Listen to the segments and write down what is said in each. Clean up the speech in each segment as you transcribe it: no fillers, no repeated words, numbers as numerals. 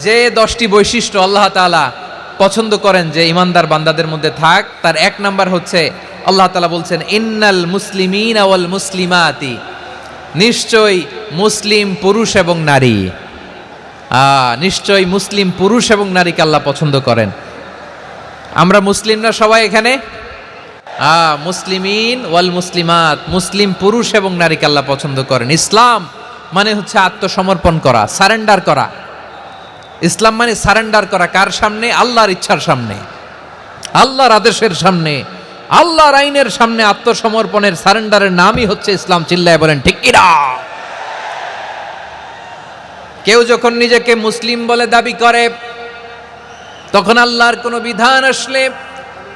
যে 10টি বৈশিষ্ট্য আল্লাহ তাআলা পছন্দ করেন যে ইমানদার বান্দাদের মধ্যে থাক, তার এক নাম্বার হচ্ছে আল্লাহ তাআলা বলছেন ইন্নাল মুসলিমিনা ওয়াল মুসলিমাতি, নিশ্চয়ই মুসলিম পুরুষ এবং নারী, নিশ্চয়ই মুসলিম পুরুষ এবং নারীকে আল্লাহ পছন্দ করেন। আমরা মুসলিমরা সবাই এখানে মুসলিমিন ওয়াল মুসলিমাত, মুসলিম পুরুষ এবং নারীকে আল্লাহ পছন্দ করেন। ইসলাম মানে হচ্ছে আত্মসমর্পণ করা, সারেন্ডার করা। ইসলাম মানে সারেন্ডার করা কার সামনে? আল্লাহর ইচ্ছার সামনে, আল্লাহর আদেশের সামনে, আল্লাহর আইনের সামনে আত্মসমর্পণের সারেন্ডারের নামই হচ্ছে ইসলাম। চিল্লায় বলেন ঠিক কিনা? কেউ যখন নিজেকে মুসলিম বলে দাবি করে, তখন আল্লাহর কোনো বিধান আসলে,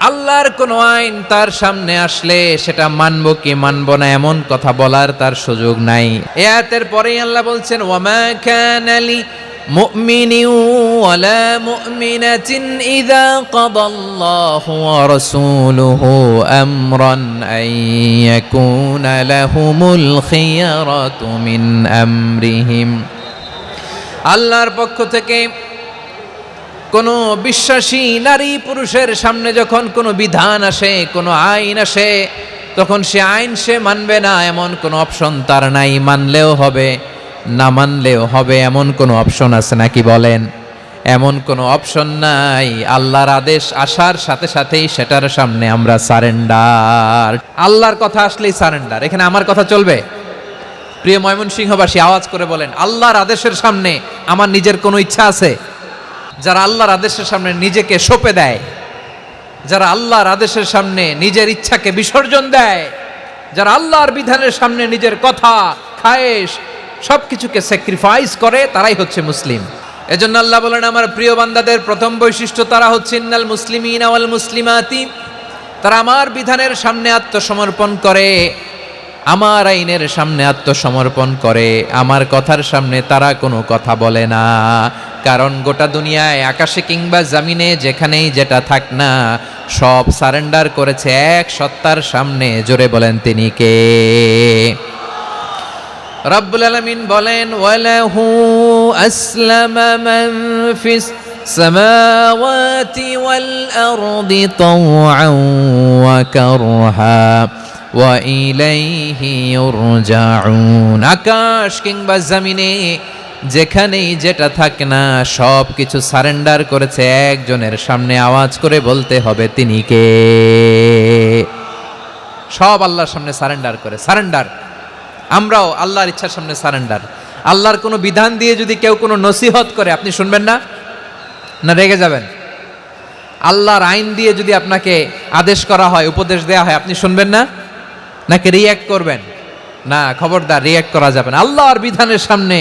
আল্লাহর কোনো আইন তার সামনে আসলে সেটা মানবো কি মানবো না এমন কথা বলার তার সুযোগ নাই। এই আয়াতের পরেই আল্লাহ বলছেন ওয়ামা কানা লি মুমিনিন ওয়ালা মুমিনাতিন ইযা কাদাল্লাহু ওয়া রাসূলুহু আমরান আন ইয়াকুনা লাহুমুল খিয়ারাতু মিন আমরিহিম। আল্লাহর পক্ষ থেকে কোনো বিশ্বাসী নারী পুরুষের সামনে যখন কোনো বিধান আসে, কোনো আইন আসে, তখন সে আইন সে মানবে না এমন কোনো অপশন তার নাই। মানলেও হবে, না মানলেও হবে এমন কোনো অপশন আছে নাকি বলেন? এমন কোনো অপশন নাই। আল্লাহর আদেশ আসার সাথে সাথেই সেটার সামনে আমরা সারেন্ডার। আল্লাহর কথা আসলেই সারেন্ডার। এখানে আমার কথা চলবে? প্রিয় ময়মনসিংহবাসী, আওয়াজ করে বলেন, আল্লাহর আদেশের সামনে আমার নিজের কোনো ইচ্ছা আছে? যারা আল্লাহর আদেশের সামনে নিজেকে সঁপে দেয়, যারা আল্লাহর আদেশের সামনে নিজের ইচ্ছাকে বিসর্জন দেয়, যারা আল্লাহর বিধানের সামনে নিজের কথা, খায়েশ সবকিছুকে স্যাক্রিফাইস করে, তারাই হচ্ছে মুসলিম। এজন্য আল্লাহ বলেন আমার প্রিয় বান্দাদের প্রথম বৈশিষ্ট্য তারা হচ্ছে ইন্নাল মুসলিমিনা ওয়াল মুসলিমাতি, তারা আমার বিধানের সামনে আত্মসমর্পণ করে, আমার আইনের সামনে আত্মসমর্পণ করে, আমার কথার সামনে তারা কোনো কথা বলে না। কারণ গোটা দুনিয়ায় আকাশে কিংবা জমিনে যেখানেই যেটা থাক না, সব সারেন্ডার করেছে এক সত্তার সামনে। জোরে বলেন তিনি কে? রব্বুল আলামিন বলেন ওয়ালাহু আসলামা মান ফিস সামাওয়াতি ওয়াল আরদি তাওআন ওয়া কারহা ওয়া ইলাইহি ইউরজাউন। আকাশ কিংবা জমিনে যেখানেই যেটা থাকে না, সব কিছু সারেন্ডার করেছে একজনের সামনে। আওয়াজ করে বলতে হবে তিনি কে? সব আল্লাহর সামনে সারেন্ডার করে। সারেন্ডার। আমরাও আল্লাহর ইচ্ছার সামনে সারেন্ডার। আল্লাহর কোনো বিধান দিয়ে যদি কেউ কোনো নসিহত করে, আপনি শুনবেন না? না রেগে যাবেন? আল্লাহর আইন দিয়ে যদি আপনাকে আদেশ করা হয়, উপদেশ দেয়া হয়, আপনি শুনবেন না? নাকি রিয়্যাক্ট করবেন? না, খবরদার, রিয়্যাক্ট করা যাবে না। আল্লাহর বিধানের সামনে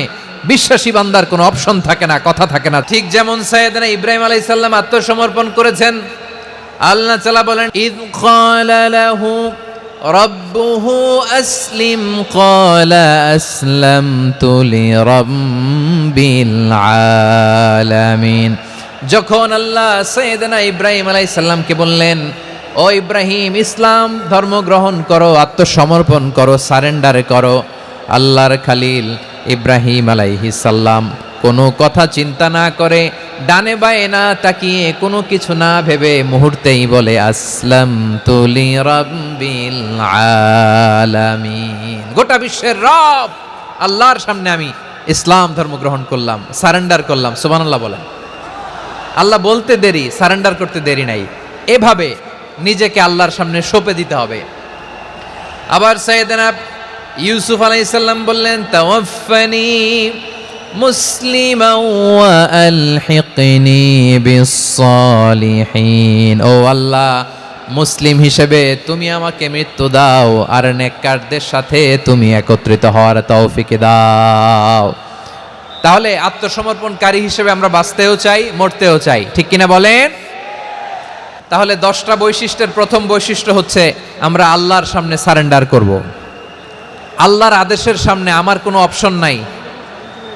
বিশ্বাসী বান্দার কোনো অপশন থাকে না, কথা থাকে না। ঠিক যেমন সাইয়েদনা ইব্রাহিম আলাইহিস সালাম আত্মসমর্পণ করেছেন। আল্লাহ তাআলা বলেন ইয ক্বালা লাহু রাব্বুহু আসলিম ক্বালা আসলামতু লিরাব্বিল আলামিন। যখন আল্লাহ সাইয়েদনা ইব্রাহিম আলাইহিস সালামকে বললেন ও ইব্রাহিম, ইসলাম ধর্ম গ্রহণ করো, আত্মসমর্পণ করো, সারেন্ডার করো, আল্লাহর খালিল ইব্রাহিম আলাইহিস সালাম কোনো কথা চিন্তা না করে, ডানে বায়ে না তাকিয়ে, কোনো কিছু না ভেবে মুহূর্তেই বলে আসলামতু লিরাব্বিল আলামিন। গোটা বিশ্বের রব আল্লাহর সামনে আমি ইসলাম ধর্ম গ্রহণ করলাম, সারেন্ডার করলাম। সুবহানাল্লাহ বলেন। আল্লাহ বলতে দেরি, সারেন্ডার করতে দেরি নাই। এভাবে নিজেকে আল্লাহর সামনে সঁপে দিতে হবে। আবার সাইয়েদনা ইউসুফ আলাইহিস সালাম বললেন তাওয়াফফানি মুসলিমান ওয়া আলহিকনি বিস-সালিহিন। ও আল্লাহ, মুসলিম হিসেবে তুমি আমাকে মৃত্যু দাও, আর নেককারদের সাথে তুমি একত্রিত হওয়ার তৌফিক দাও। তাহলে আত্মসমর্পণকারী হিসেবে আমরা বাঁচতেও চাই, মরতেও চাই, ঠিক কিনা বলেন? তাহলে 10টা বৈশিষ্ট্যের প্রথম বৈশিষ্ট্য হচ্ছে আমরা আল্লাহর সামনে সারেন্ডার করব। আল্লাহর আদেশের সামনে আমার কোনো অপশন নাই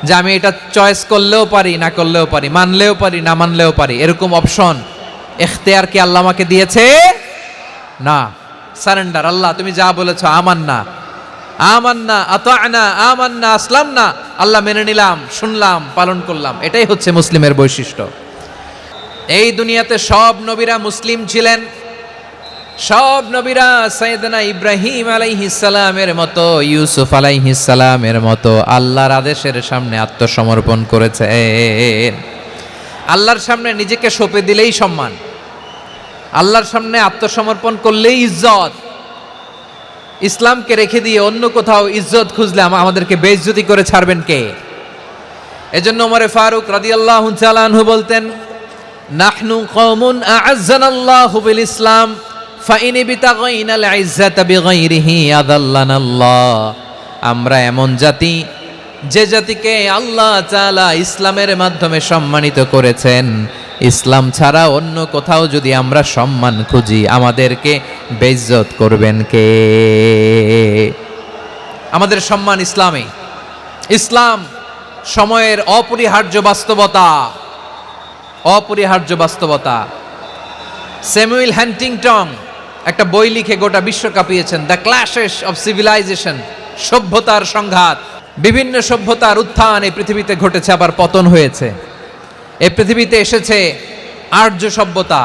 যে আমি এটা চয়েস করলেও পারি, না করলেও পারি, মানলেও পারি, না মানলেও পারি, এরকম অপশন এখতিয়ার কি আল্লাহ আমাকে দিয়েছে? না। সারেন্ডার। আল্লাহ তুমি যা বলেছো আমান্না, আমান্না, আতা'না, আমান্না, আসলামনা, আল্লাহ মেনে নিলাম, শুনলাম, পালন করলাম। এটাই হচ্ছে মুসলিমের বৈশিষ্ট্য। এই দুনিয়াতে সব নবীরা মুসলিম ছিলেন। সব নবীরা সাইয়েদনা ইব্রাহিম আলাইহিস সালামের মতো, ইউসুফ আলাইহিস সালামের মতো আল্লাহর আদেশের সামনে আত্মসমর্পণ করেছেন। আল্লাহর সামনে নিজেকে সঁপে দিলেই সম্মান, আল্লাহর সামনে আত্মসমর্পণ করলেই ইজ্জত। ইসলামকে রেখে দিয়ে অন্য কোথাও ইজ্জত খুঁজলে আমাদেরকে বেইজ্জতি করে ছাড়বেন কে? এজন্য ওমরে ফারুক রাদিয়াল্লাহু তাআলা আনহু বলতেন, নাহনু কওমুন আ'আজ্জানাল্লাহু বিল ইসলাম ফাইন বিতাগাইনাল ইজ্জাতা বিগাইরিহি আযাল্লানাল্লাহ। আমরা এমন জাতি, যে জাতিকে আল্লাহ তাআলা ইসলামের মাধ্যমে সম্মানিত করেছেন, ইসলাম ছাড়া অন্য কোথাও যদি আমরা সম্মান খুঁজি আমাদেরকে বেইজ্জত করবেন কে? আমাদের সম্মান ইসলামে। ইসলাম সময়ের অপরিহার্য বাস্তবতা, অপরিহার্য বাস্তবতা। স্যামুয়েল হ্যান্টিংটন একটা বই লিখে গোটা বিশ্ব কাঁপিয়েছেন, দ্য ক্ল্যাশেস অফ সিভিলাইজেশন, সভ্যতার সংঘাত। বিভিন্ন সভ্যতার উত্থান এই পৃথিবীতে ঘটেছে, আবার পতন হয়েছে। এই পৃথিবীতে এসেছে আর্য সভ্যতা,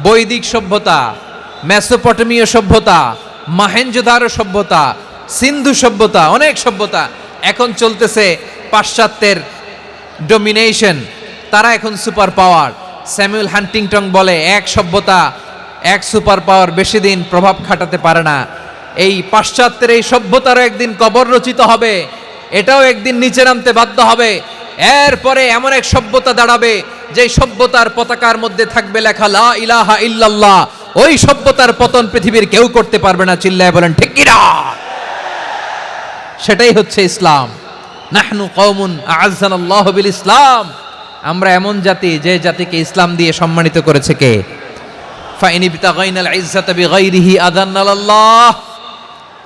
বৈদিক সভ্যতা, মেসোপটেমীয় সভ্যতা, মহেঞ্জোদারো সভ্যতা, সিন্ধু সভ্যতা, অনেক সভ্যতা। এখন চলতেছে পাশ্চাত্যের ডমিনেশন, তারা এখন সুপার পাওয়ার। স্যামুয়েল হ্যান্টিংটন বলে, এক সভ্যতা, এক সুপার পাওয়ার বেশি দিন প্রভাব খাটাতে পারে না। এই পাশ্চাত্যের এই সভ্যতারও একদিন কবর রচিত হবে, এটাও একদিন নিচে নামতে বাধ্য হবে। এরপরে এমন এক সভ্যতা দাঁড়াবে যে সভ্যতার পতাকার মধ্যে থাকবে লেখা লা ইলাহা ইল্লাল্লাহ। ওই সভ্যতার পতন পৃথিবীর কেউ করতে পারবে না। চিল্লায় বলেন ঠিক কি না? সেটাই হচ্ছে ইসলাম। নাহনু কওমুন আ'আজ্জানাল্লাহু বিল ইসলাম। আমরা এমন জাতি, যে জাতিকে ইসলাম দিয়ে সম্মানিত করেছে কে? ফাইন বিতাগাইনাল ইজ্জাতা বিগাইরিহি আযাল্লানাল্লাহ।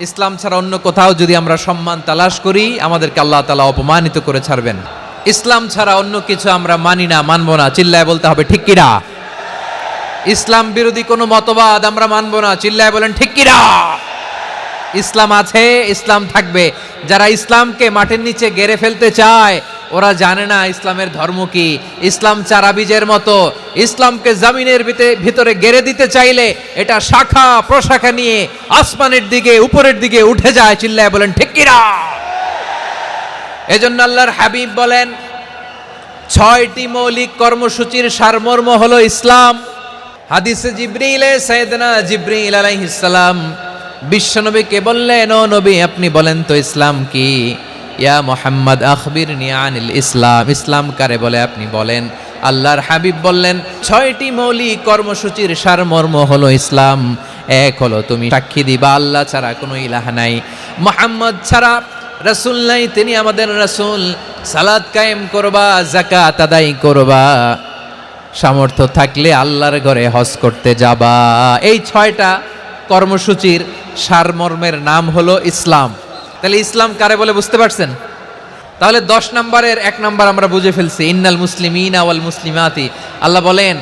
ইসলাম ছাড়া অন্য কোথাও যদি আমরা সম্মান তালাশ করি আমাদেরকে আল্লাহ তাআলা অপমানিত করে ছাড়বেন। ইসলাম ছাড়া অন্য কিছু আমরা মানি না, মানবো না। চিল্লায় বলতে হবে ঠিক কি না? ইসলাম বিরোধী কোনো মতবাদ আমরা মানবো না। চিল্লায় বলেন ঠিক কি না? ইসলাম আছে, ইসলাম থাকবে। যারা ইসলামকে মাটির নিচে গেড়ে ফেলতে চায় ওরা জানে না ইসলামের ধর্ম কি। ইসলাম চারা বীজের মতো, ইসলামকে জমিনের ভিতরে গেড়ে দিতে চাইলে এটা শাখা প্রশাখা নিয়ে আসমানের দিকে, উপরের দিকে উঠে যায়। চিল্লায় বলেন ঠিক কি না? এজন্য আল্লাহর হাবিব বলেন, 6টি মৌলিক কর্মসূচির সারমর্ম হলো ইসলাম। হাদিসে জিবরিলে সাইয়েদনা জিবরিল আলাইহিস সালাম বিশ্বনবীকে বললেন, ও নবী আপনি বলেন তো ইসলাম কি? ইয়া মুহাম্মদ আখবিরনি আনিল ইসলাম। ইসলাম কারে বলে আপনি বলেন। আল্লাহর হাবিব বললেন, 6টি মৌলিক কর্মসূচির সারমর্ম হলো ইসলাম। এক হলো তুমি সাক্ষী দিবা আল্লাহ ছাড়া কোনো ইলাহ নাই, মুহাম্মদ ছাড়া রাসূল নাই, তিনি আমাদের রাসূল। সালাত কায়েম করবা, যাকাত আদায় করবা, সামর্থ্য থাকলে আল্লাহর ঘরে হজ করতে যাবা। এই 6টা কর্মসূচির সারমর্মের নাম হলো ইসলাম। তাহলে ইসলাম কারে বলে বুঝতে পারছেন? তাহলে 10 নম্বরের 1 নম্বর আমরা বুঝে ফেলছি, ইন্নাল মুসলিমিনা ওয়াল মুসলিমাতি। আল্লাহ বলেন,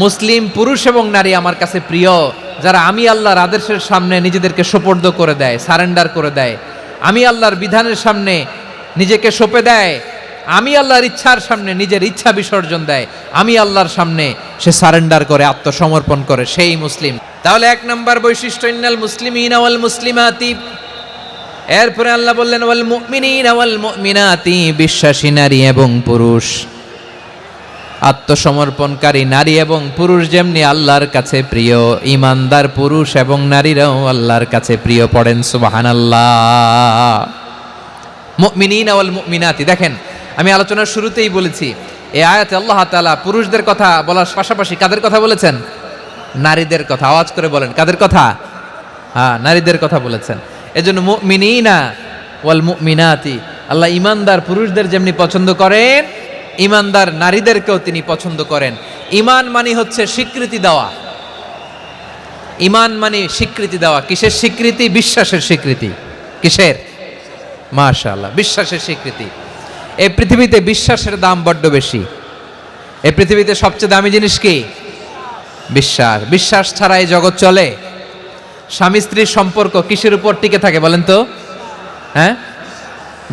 মুসলিম পুরুষ এবং নারী আমার কাছে প্রিয়, যারা আমি আল্লাহর আদেশের সামনে নিজেদেরকে সোপর্দ করে দেয়, সারেন্ডার করে দেয়, আমি আল্লাহর বিধানের সামনে নিজেকে সঁপে দেয়, আমি আল্লাহর ইচ্ছার সামনে নিজের ইচ্ছা বিসর্জন দেয়, আমি আল্লাহর সামনে সে সারেন্ডার করে, আত্মসমর্পণ করে, সেই মুসলিম। তাহলে 1 নম্বর বৈশিষ্ট্য ইন্নাল মুসলিমিনা ওয়াল মুসলিমাতি। এরপরে আল্লাহ বললেন ওয়াল মুমিনিনা ওয়াল মুমিনাতি, বিশ্বাসী নারী এবং পুরুষ। আত্মসমর্পণকারী নারী এবং পুরুষ যেমনি আল্লাহর কাছে প্রিয়, ঈমানদার পুরুষ এবং নারীরাও আল্লাহর কাছে প্রিয়। পড়েন সুবহানাল্লাহ। মুমিনিনা ওয়াল মুমিনাতি। দেখেন, আমি আলোচনার শুরুতেই বলেছি এই আয়াতে আল্লাহ তাআলা পুরুষদের কথা বলার পাশাপাশি কাদের কথা বলেছেন? নারীদের কথা। আওয়াজ করে বলেন, কাদের কথা? হ্যাঁ, নারীদের কথা বলেছেন। এজন্য মুমিনিনা ওয়াল মুমিনাতি, আল্লাহ ঈমানদার পুরুষদের যেমনি পছন্দ করেন, ঈমানদার নারীদেরকেও তিনি পছন্দ করেন। ঈমান মানে হচ্ছে স্বীকৃতি দেওয়া। ঈমান মানে স্বীকৃতি দেওয়া। কিসের স্বীকৃতি? বিশ্বাসের স্বীকৃতি। কিসের? মাশাআল্লাহ, বিশ্বাসের স্বীকৃতি। এই পৃথিবীতে বিশ্বাসের দাম বড্ড বেশি। এই পৃথিবীতে সবচেয়ে দামি জিনিস কি? বিশ্বাস। বিশ্বাস ছাড়া এই জগৎ চলে? স্বামী স্ত্রীর সম্পর্ক কিসের উপর টিকে থাকে বলেন তো? হ্যাঁ,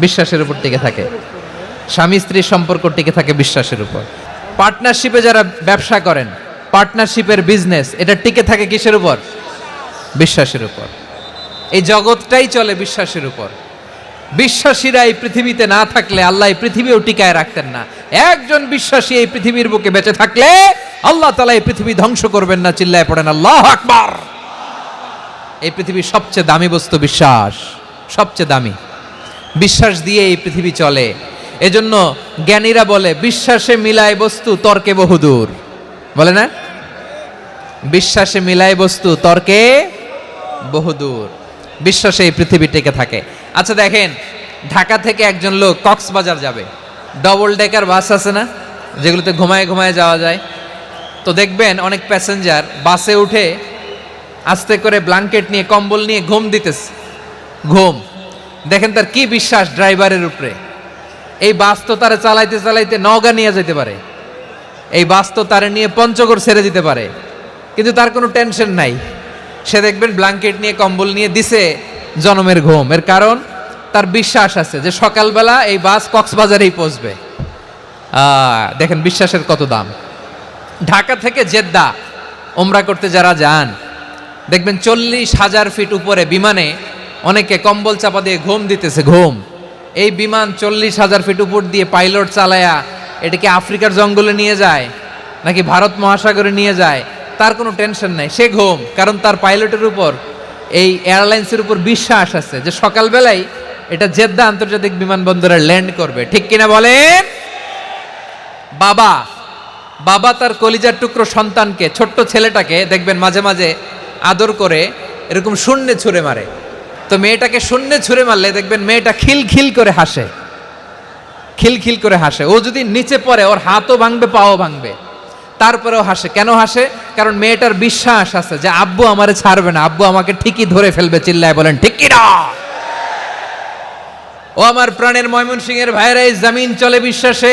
বিশ্বাসের উপর টিকে থাকে। স্বামী স্ত্রীর সম্পর্ক টিকে থাকে বিশ্বাসের উপর। পার্টনারশিপে যারা ব্যবসা করেন, পার্টনারশিপের বিজনেস, এটা টিকে থাকে কিসের উপর? বিশ্বাসের উপর। এই জগৎটাই চলে বিশ্বাসের উপর। বিশ্বাসীরা এই পৃথিবীতে না থাকলে আল্লাহ এই পৃথিবীও টিকায় রাখতেন না। একজন বিশ্বাসী এই পৃথিবীর বুকে বেঁচে থাকলে আল্লাহ তাআলা এই পৃথিবী ধ্বংস করবেন না। চিল্লায় পড়েন আল্লাহু আকবার। এই পৃথিবীর সবচেয়ে দামি বস্তু বিশ্বাস, সবচেয়ে দামি। বিশ্বাস দিয়ে এই পৃথিবী চলে। এজন্য জ্ঞানীরা বলে বিশ্বাসে মিলায় বস্তু তর্কে বহুদূর, বলে না? বিশ্বাসে মিলায় বস্তু তর্কে বহুদূর। বিশ্বাসে এই পৃথিবী টিকে থাকে। আচ্ছা দেখেন, ঢাকা থেকে একজন লোক কক্সবাজার যাবে, ডবল ডেকার বাস আছে না, যেগুলোতে ঘুমায় ঘুমায় যাওয়া যায়। তো দেখবেন অনেক প্যাসেঞ্জার বাসে উঠে আস্তে করে ব্ল্যাঙ্কেট নিয়ে কম্বল নিয়ে ঘুম দিতেছে। ঘুম দেখেন তার কি বিশ্বাস ড্রাইভারের উপরে। এই বাস তো তারা চালাইতে চালাইতে নওগাঁ নিয়ে যেতে পারে, এই বাস তো তারা নিয়ে পঞ্চগড় ছেড়ে দিতে পারে, কিন্তু তার কোনো টেনশন নাই। সে দেখবেন ব্ল্যাঙ্কেট নিয়ে কম্বল নিয়ে দিছে জনমের ঘুম। এর কারণ তার বিশ্বাস আছে যে সকালবেলা এই বাস কক্সবাজারেই পৌঁছবে। দেখেন বিশ্বাসের কত দাম। ঢাকা থেকে জেদ্দা ওমরা করতে যারা যান দেখবেন 40,000 ফিট উপরে বিমানে অনেকে কম্বল চাপা দিয়ে ঘুম দিতেছে। ঘুম এই বিমান 40,000 ফিট উপর দিয়ে পাইলট চালায়া এটাকে আফ্রিকার জঙ্গলে নিয়ে যায় নাকি ভারত মহাসাগরে নিয়ে যায়, তার কোনো টেনশন নাই। সে ঘুম, কারণ তার পাইলটের উপর, এই এয়ারলাইন্সের উপর বিশ্বাস আছে যে সকালবেলায় এটা জেদ্দা আন্তর্জাতিক বিমানবন্দরে ল্যান্ড করবে। ঠিক কিনা বলেন? বাবা বাবা তার কলিজার টুকরো সন্তানকে, ছোট্ট ছেলেটাকে দেখবেন মাঝে মাঝে আদর করে এরকম শূন্যে ছুঁড়ে মারে। তো মেয়েটাকে শূন্যে ছুঁড়ে মারলে দেখবেন মেয়েটা খিলখিল করে হাসে, খিলখিল করে হাসে। ও যদি নিচে পড়ে ওর হাতও ভাঙবে, পাও ভাঙবে, তারপরেও হাসে। কেন হাসে? কারণ মেয়েটার বিশ্বাস আছে যে আব্বু আমারে ছাড়বে না, আব্বু আমাকে ঠিকই ধরে ফেলবে। চিল্লায় বলেন ঠিক কি না? ও আমার প্রাণের ময়মনসিংহের ভাইরা, এই জমিন চলে বিশ্বাসে।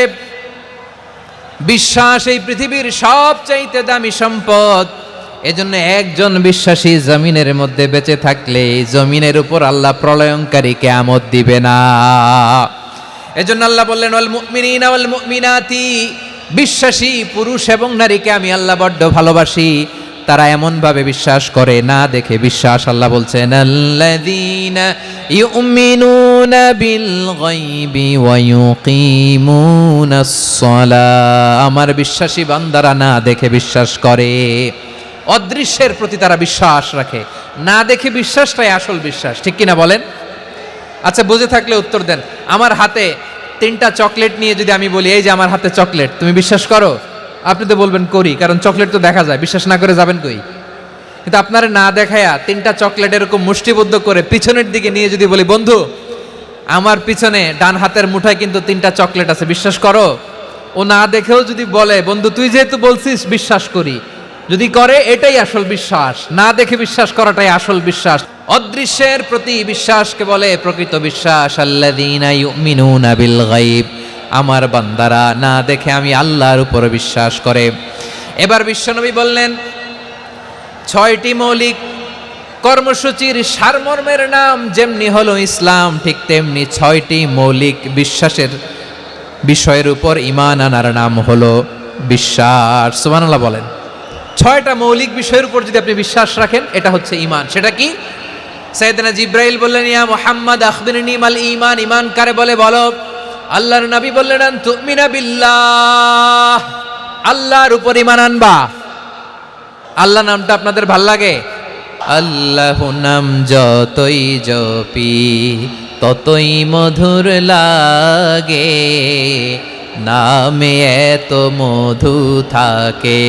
বিশ্বাস এই পৃথিবীর সবচাইতে দামি সম্পদ। এজন্য একজন বিশ্বাসী জমিনের মধ্যে বেঁচে থাকলে জমিনের উপর আল্লাহ প্রলয়ঙ্কারী কিয়ামত দিবে না। এজন্য আল্লাহ বললেন ওয়াল মুমিনিনা ওয়াল মুমিনাতি, বিশ্বাসী পুরুষ এবং নারীকে আমি আল্লাহ বড্ড ভালোবাসি। তারা এমন ভাবে বিশ্বাস করে না দেখে বিশ্বাস। আল্লাহ বলছেন আল্লাযীনা ইউমিনুনা বিল গায়বি ওয়া ইউকিমুনাস সালাহ, আমার বিশ্বাসী বান্দারা না দেখে বিশ্বাস করে। অদৃশ্যের প্রতি তারা বিশ্বাস রাখে, না দেখে বিশ্বাসটাই আসল বিশ্বাস। ঠিক কিনা বলেন? আচ্ছা বুঝে থাকলে উত্তর দেন। আমার হাতে 3টা চকলেট নিয়ে যদি আমি বলি এই যে আমার হাতে চকলেট, তুমি বিশ্বাস করো? আপনি তো বলবেন করি, কারণ চকলেট তো দেখা যায়। বিশ্বাস না করে যাবেন কই? কিন্তু আপনারা না দেখায়া 3টা চকলেট এরকম মুষ্টিবদ্ধ করে পিছনের দিকে নিয়ে যদি বলি বন্ধু আমার পিছনে ডান হাতের মুঠায় কিন্তু 3টা চকলেট আছে, বিশ্বাস করো? ও না দেখেও যদি বলে বন্ধু তুই যেহেতু বলছিস বিশ্বাস করি, যদি করে এটাই আসল বিশ্বাস। না দেখে বিশ্বাস করাটাই আসল বিশ্বাস। অদৃশ্যের প্রতি বিশ্বাসকে বলে প্রকৃত বিশ্বাস। আল্লাযীনা ইউমিনুনা বিল গায়ব, আমার বান্দারা না দেখে আমি আল্লাহর উপর বিশ্বাস করে। এবার বিশ্বনবী বললেন 6টি মৌলিক কর্মসূচির সারমর্মের নাম যেমনি হলো ইসলাম, ঠিক তেমনি 6টি মৌলিক বিশ্বাসের বিষয়ের উপর ঈমান আনার নাম হলো বিশ্বাস। সুবহানাল্লাহ বলেন। 6টা মৌলিক বিষয়ের উপর যদি আপনি বিশ্বাস রাখেন এটা হচ্ছে ঈমান। সেটা কি? সাইয়েদনা জিব্রাইল বললেন ইয়া মুহাম্মদ আখবিরনি মাল ঈমান, ঈমান কারে বলে বলো। আল্লাহর নবী বললেন আন তুমিনা বিল্লাহ, আল্লাহর উপর ঈমান আনবা। আল্লাহ নামটা আপনাদের ভাল লাগে? আল্লাহু নাম যতই জপি ততই মধুর লাগে, নামে এত মধু থাকে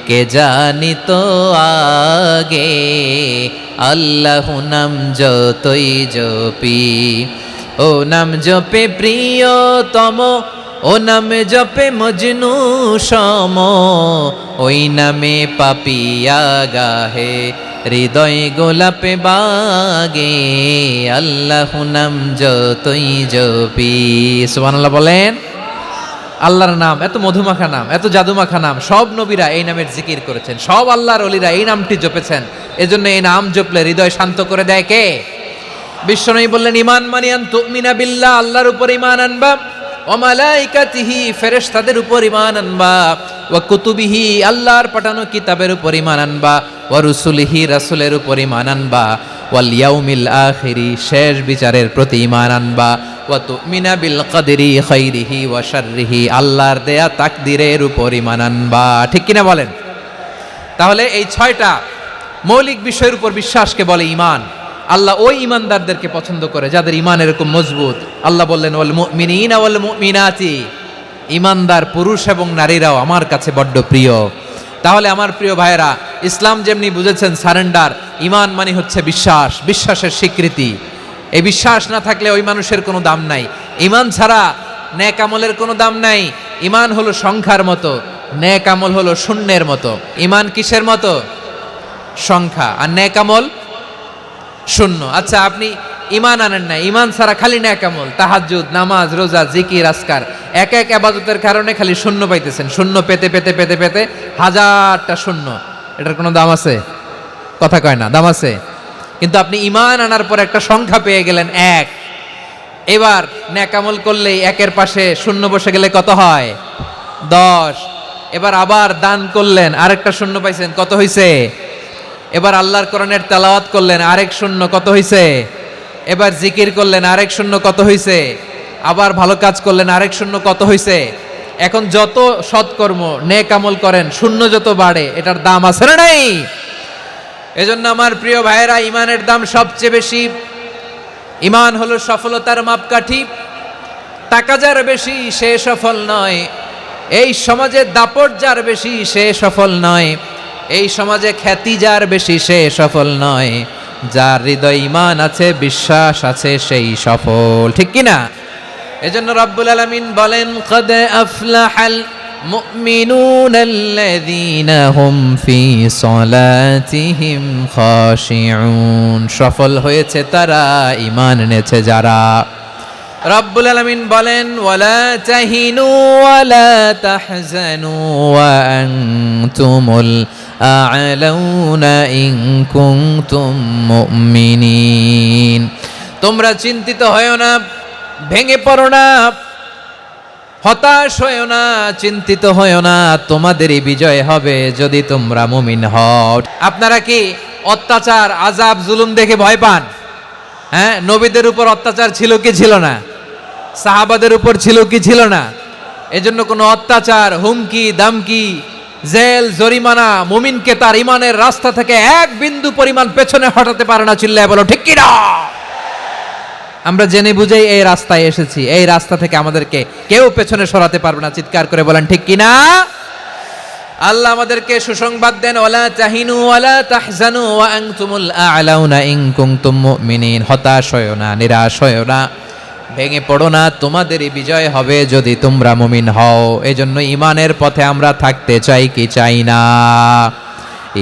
কে জানি তো আগে। আল্লাহু নাম যতই জপি, ও নাম জপে প্রিয়তম, ও নামে জপে মজনু সম, ওই নামে পাপিয়া গাহে হৃদয় গোলাপে বাগে। আল্লাহু নাম যতই জপি। সুবহানাল্লাহ বলেন। আল্লাহর নাম এত মধুমাখা নাম, এত জাদুমাখা নাম। সব নবীরা এই নামের জিকির করেছেন, সব আল্লাহর ওলিরা এই নামটি জপেছেন। এজন্য এই নাম জপলে হৃদয় শান্ত করে দেয় কে? বিশ্বনবী বললেন ঈমান মানে আন তুমিনা বিল্লাহ, আল্লাহর উপর ঈমান আনবা, ওয়া মালাইকাতিহি, ফেরেশতাদের উপর ঈমান আনবা, ওয়া কুতুবিহি, আল্লাহর পাঠানো কিতাবের উপর ঈমান আনবা, ওয়া রুসুলিহি, রাসূলের উপর ঈমান আনবা, ওয়াল ইয়াউমিল আখিরি, শেষ বিচারের প্রতি ঈমান আনবা, ওয়া তুমিনা বিল কদরি খাইরিহি ওয়া শাররিহি, আল্লাহর দেয়া তাকদীরের উপর ঈমান আনবা। ঠিক কিনা বলেন? তাহলে এই 6টা মৌলিক বিষয়ের উপর বিশ্বাসকে বলে ঈমান। আল্লাহ ওই ঈমানদারদেরকে পছন্দ করে যাদের ঈমান এরকম মজবুত। আল্লাহ বললেন ওয়াল মুমিনিনা ওয়াল মুমিনাতি, ঈমানদার পুরুষ এবং নারীরাও আমার কাছে বড্ড প্রিয়। তাহলে আমার প্রিয় ভাইয়েরা, ইসলাম যেমনি বুঝেছেন সারেন্ডার, ঈমান মানে হচ্ছে বিশ্বাস, বিশ্বাসের স্বীকৃতি। এই বিশ্বাস না থাকলে ওই মানুষের কোনো দাম নাই। ঈমান ছাড়া নেক আমলের কোনো দাম নাই। ঈমান হলো সংখ্যার মতো, নেক আমল হলো শূন্যের মতো। ঈমান কিসের মতো? সংখ্যা। আর নেক আমল শূন্য। আচ্ছা, আপনি ঈমান আনেন না, ঈমান ছাড়া খালি নেক আমল, তাহাজ্জুদ, নামাজ, রোজা, জিকির, আজকার, এক এক ইবাদতের কারণে খালি শূন্য পাইতেছেন। শূন্য পেতে পেতে পেতে পেতে হাজারটা শূন্য। এটার কোনো দাম আছে? কথা কয় না, দাম আছে। কিন্তু আপনি ঈমান আনার পর একটা সংখ্যা পেয়ে গেলেন, এক। এবার নেক আমল করলেই একের পাশে শূন্য বসে গেলে কত হয়? 10। এবার আবার দান করলেন, আরেকটা শূন্য পাইছেন, কত হইছে? এবার আল্লাহর কোরআনের তেলাওয়াত করলেন, আরেক শূন্য, কত হইছে? এবার জিকির করলেন, আরেক শূন্য, কত হইছে? আবার ভালো কাজ করলেন, আরেক শূন্য, কত হইছে? এখন যত সৎকর্ম নেক আমল করেন, শূন্য যত বাড়ে, এটার দাম আছে না নাই? এজন্য আমার প্রিয় ভাইয়েরা, ঈমানের দাম সবচেয়ে বেশি। ঈমান হলো সফলতার মাপকাঠি। টাকা যার বেশি সে সফল নয়, এই সমাজে দাপট যার বেশি সে সফল নয়, এই সমাজে খ্যাতি যার বেশি সে সফল নয়, যার হৃদয় ঈমান আছে, বিশ্বাস আছে, সেই সফল। ঠিক কিনা? এজন্য রব্বুল আলামিন বলেন, কদ আফলাহাল মুমিনুনাল্লাযীনা হুম ফি সলাতিহিম খাশিউন, সফল হয়েছে তারা, ঈমান এনেছে যারা। রব্বুল আলামিন বলেন, ওয়ালা তাহিনু ওয়ালা তাহজানু ওয়া আনতুমুল আ'লাউনা ইন কুনতুম মুমিনিন, তোমরা চিন্তিত হয়ো না, ভেঙে পড়ো না, হতাশ হয়ো না, চিন্তিত হয়ো না, তোমাদেরই বিজয় হবে যদি তোমরা মুমিন হও। আপনারা কি অত্যাচার, আযাব, জুলুম দেখে ভয় পান? হ্যাঁ, নবীদের উপর অত্যাচার ছিল কি ছিল না? সাহাবাদের উপর ছিল কি ছিল না? এজন্য কোনো অত্যাচার, হুমকি, দামকি, জেল, জরিমানা মুমিনকে তার ঈমানের রাস্তা থেকে এক বিন্দু পরিমাণ পেছনে হটাতে পারে না। চিল্লায় বলো ঠিক কি না? আমরা জেনে বুঝেই এই রাস্তায় এসেছি, এই রাস্তা থেকে আমাদেরকে কেউ পেছনে সরাতে পারবে না। চিৎকার করে বলেন ঠিক কি না? আল্লাহ আমাদেরকে সুসংবাদ দেন, ওয়ালা তাহিনু ওয়ালা তাহজানু ওয়া আনতুমুল আ'লাউনা ইন কুনতুম মুমিনিন, হতাশ হয়ো না, নিরাশ হয়ো না, ভেঙে পড়ো না, তোমাদেরই বিজয় হবে যদি তোমরা মুমিন হও। এজন্য ঈমানের পথে আমরা থাকতে চাই কি চাই না?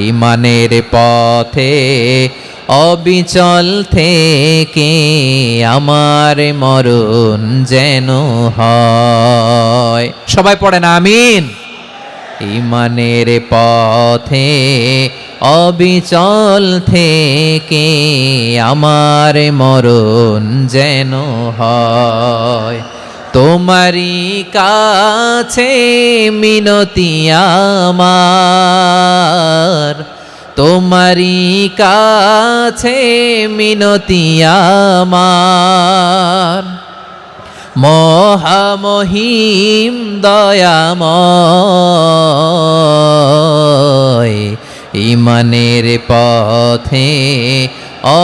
ঈমানের পথে অবিচল থেকে আমার মরণ যেন হয়। সবাই পড়েন আমিন। ঈমানের পথে অবিচল থেকে আমার মরণ যেন হয়, তোমারই কাছে মিনতি আমার, তোমারই কাছে মিনতি আমার, মহামহিম দয়াময়, ঈমানের পথে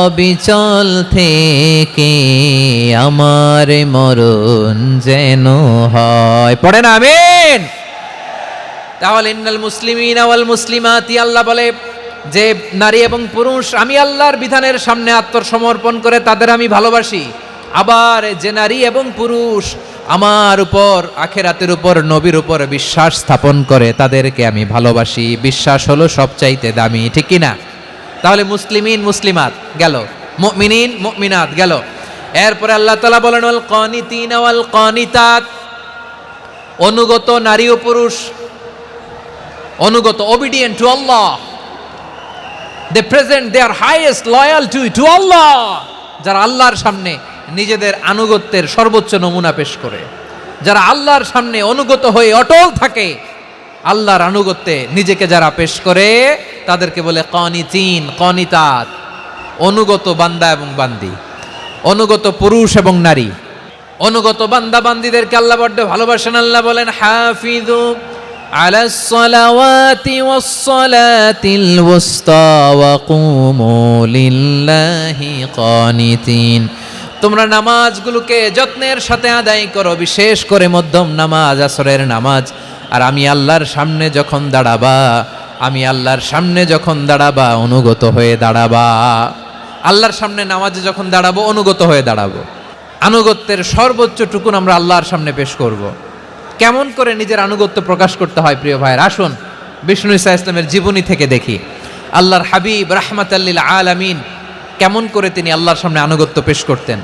অবিচল থেকে আমার মরণ যেন হয়। পড়েন আমিন। তাহলে ইন্নাল মুসলিমিনা ওয়াল মুসলিমাতি, আল্লাহ বলে যে নারী এবং পুরুষ আমি আল্লাহর বিধানের সামনে আত্মসমর্পণ করে তাদের আমি ভালোবাসি। আবার যে নারী এবং পুরুষ আমার উপর, আখিরাতের উপর, নবীর উপর বিশ্বাস স্থাপন করে তাদেরকে আমি ভালোবাসি। বিশ্বাস হলো সবচাইতে দামি। ঠিক কি না? তাহলে মুসলিমিন মুসলিমাত গেল, মুমিনিন মুমিনাত গেল। এরপরে আল্লাহ তাআলা বলেন, ওয়াল কানিতিনা ওয়াল কানিতাত, অনুগত নারী ও পুরুষ, অনুগত, obedient to Allah, they present their highest loyalty to Allah, যারা আল্লাহর সামনে নিজেদের আনুগত্যের সর্বোচ্চ নমুনা পেশ করে, যারা আল্লাহর সামনে অনুগত হয়ে অটল থাকে, আল্লাহর আনুগত্যে নিজেকে যারা পেশ করে তাদেরকে বলে কানিতিন, কানিতাত, অনুগত বান্দা এবং বান্দি, অনুগত পুরুষ এবং নারী। অনুগত বান্দা বান্দিদেরকে আল্লাহ বড্ড ভালোবাসেন। আল্লাহ বলেন হাফিযু আলাস সালাওয়াতি ওয়াস সালাতিল ওয়ুস্তা ওয়া কুমু লিল্লাহি কানিতিন। তোমরা নামাজগুলোকে যত্নের সাথে আদায় করো, বিশেষ করে মধ্যম নামাজ, আসরের নামাজ। আর আমি আল্লাহর সামনে যখন দাঁড়াবা, আমি আল্লাহর সামনে যখন দাঁড়াবা অনুগত হয়ে দাঁড়াবা। আল্লাহর সামনে নামাজে যখন দাঁড়াবো অনুগত হয়ে দাঁড়াবো। আনুগত্যের সর্বোচ্চ টুকুন আমরা আল্লাহর সামনে পেশ করব। কেমন করে নিজের আনুগত্য প্রকাশ করতে হয় প্রিয় ভাইয়ের, আসুন বিষ্ণু ঈসা ইসলামের জীবনী থেকে দেখি। আল্লাহর হাবিব রাহমাতাল লিল আলামিন কেমন করে তিনি আল্লাহর সামনে আনুগত্য পেশ করতেন।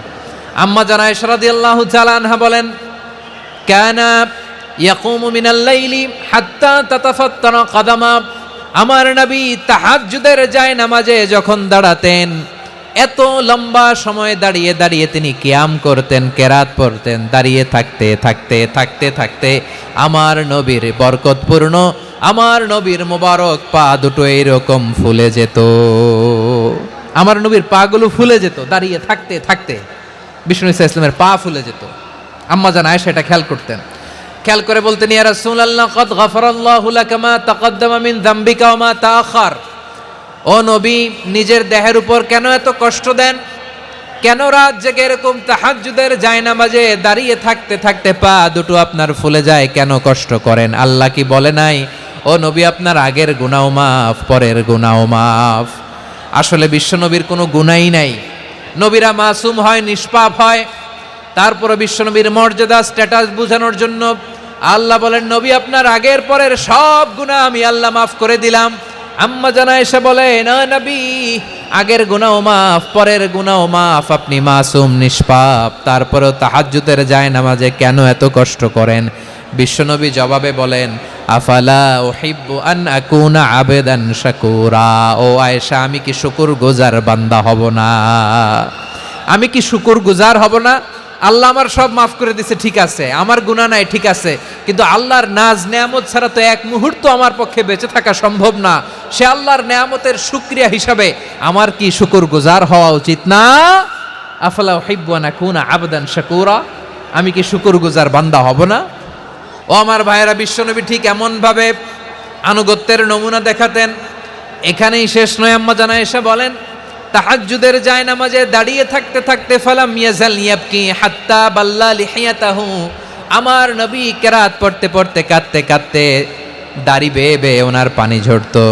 আম্মা জানা আয়েশা রাদিয়াল্লাহু তাআলা আনহা বলেন, কানা ইয়াকুমু মিনাল লাইলি হাত্তা তাতাফাত্তারা কাদামা। আমার নবী তাহাজ্জুদের যায় নামাজে যখন দাঁড়াতেন, এত লম্বা সময় দাঁড়িয়ে দাঁড়িয়ে তিনি কিয়াম করতেন, কেরাত পড়তেন। দাঁড়িয়ে থাকতে থাকতে থাকতে থাকতে আমার নবীর বরকতপূর্ণ, আমার নবীর মোবারক পা দুটো এইরকম ফুলে যেত। আমার নবীর পা গুলো ফুলে যেত দাঁড়িয়ে থাকতে থাকতে। বিষ্ণু ঈসা ইসলামের পা ফুলে যেত। আম্মা জান আয়েশা এটা খেয়াল করতেন। খেয়াল করে বলতেন, ইয়া রাসূলুল্লাহ কাদ গাফারাল্লাহু লাকা মা তাকাদ্দামা মিন যামবিকা ওয়া মা তাআখার। ও নবী, নিজের দেহের উপর কেন এত কষ্ট দেন? কেন রাত জেগে এরকম তাহাজ্জুদের জায়নামাজে দাঁড়িয়ে থাকতে থাকতে পা দুটো আপনার ফুলে যায়? কেন কষ্ট করেন? আল্লাহ কি বলে নাই, ও নবী আপনার আগের গুনাহ মাফ, পরের গুনাহ মাফ? আসলে বিশ্বনবীর কোনো গুনাহই নাই। নবীরা মাসুম হয়, নিষ্পাপ হয়। তারপরে বিশ্বনবীর মর্যাদা, স্ট্যাটাস বোঝানোর জন্য আল্লাহ বলেন, নবী আপনার আগের পরের সব গুনাহ আমি আল্লাহ মাফ করে দিলাম। আম্মা জানা এসে বলে, না নবী, আগের গুনাহ মাফ, পরের গুনাহ মাফ, আপনি মাসুম, নিষ্পাপ, তারপরেও তাহাজ্জুদের জায়নামাজে কেন এত কষ্ট করেন? বিশ্বনবী জবাবে বলেন, আফালা উহিব্বু আন আকুনা আবেদান শাকুরা। ও আয়েশা, আমি কি শুকরগুজার বান্দা হব না? আমি কি শুকরগুজার হব না? আল্লাহ আমার সব মাফ করে দিছে, ঠিক আছে, আমার গুনাহ নাই, ঠিক আছে, কিন্তু আল্লাহর নাজ নেয়ামত ছাড়া তো এক মুহূর্ত আমার পক্ষে বেঁচে থাকা সম্ভব না। সে আল্লাহর নেয়ামতের শুকরিয়া হিসাবে আমার কি শুকরগুজার হওয়া উচিত না? আফালা উহিব্বু আন আকুনা আবদান শাকুরা। আমি কি শুকরগুজার বান্দা হব না? ও আমার ভাইয়েরা, বিশ্বনবী ঠিক এমনভাবে আনুগত্যের নমুনা দেখাতেন। এখানেই শেষ নয়। আম্মা জানা এসে বলেন, তাহাজ্জুদের জায়নামাজে দাঁড়িয়ে থাকতে থাকতে ফালাম ইয়াজাল ইয়াবকি হাত্তা বাল্লা লিহিয়াতাহু। আমার নবী কেরাত পড়তে পড়তে কাঁদতে কাঁদতে দাড়ি বেয়ে বেয়ে ওনার পানি ঝরতো।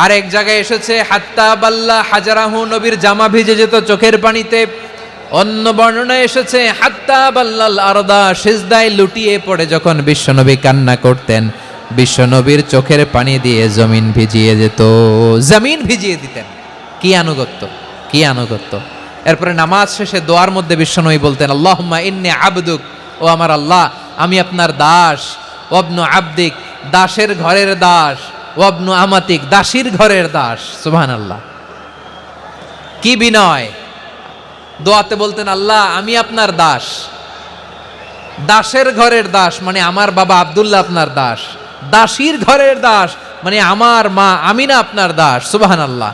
আরেক জায়গায় এসেছে হাত্তা বাল্লা হাজারাহু, নবীর জামা ভিজে যেত চোখের পানিতে। অন্য বর্ণনায় এসেছে হাত্তা বাল্লাল আরদা, সিজদায় লুটিয়ে পড়ে যখন বিশ্বনবী কান্না করতেন, বিশ্বনবীর চোখের পানি দিয়ে জমিন ভিজিয়ে যেত, জমিন ভিজিয়ে দিতেন। কি আনুগত্য, কি আনুগত্য! এরপরে নামাজ শেষে দোয়ার মধ্যে বিশ্বনবী বলতেন, আল্লাহুম্মা ইন্নী আবদুক, ও আমার আল্লাহ, আমি আপনার দাস। ওয়াবনু আবদিক, দাসের ঘরের দাস। ওয়াবনু আমাতিক, দাসীর ঘরের দাস। সুবহানাল্লাহ, কি বিনয়! দোয়াতে বলতেন, আল্লাহ আমি আপনার দাস। দাসের ঘরের দাস মানে আমার বাবা আব্দুল্লাহ আপনার দাস। দাসীর ঘরের দাস মানে আমার মা আমিনা আপনার দাস। সুবহানাল্লাহ।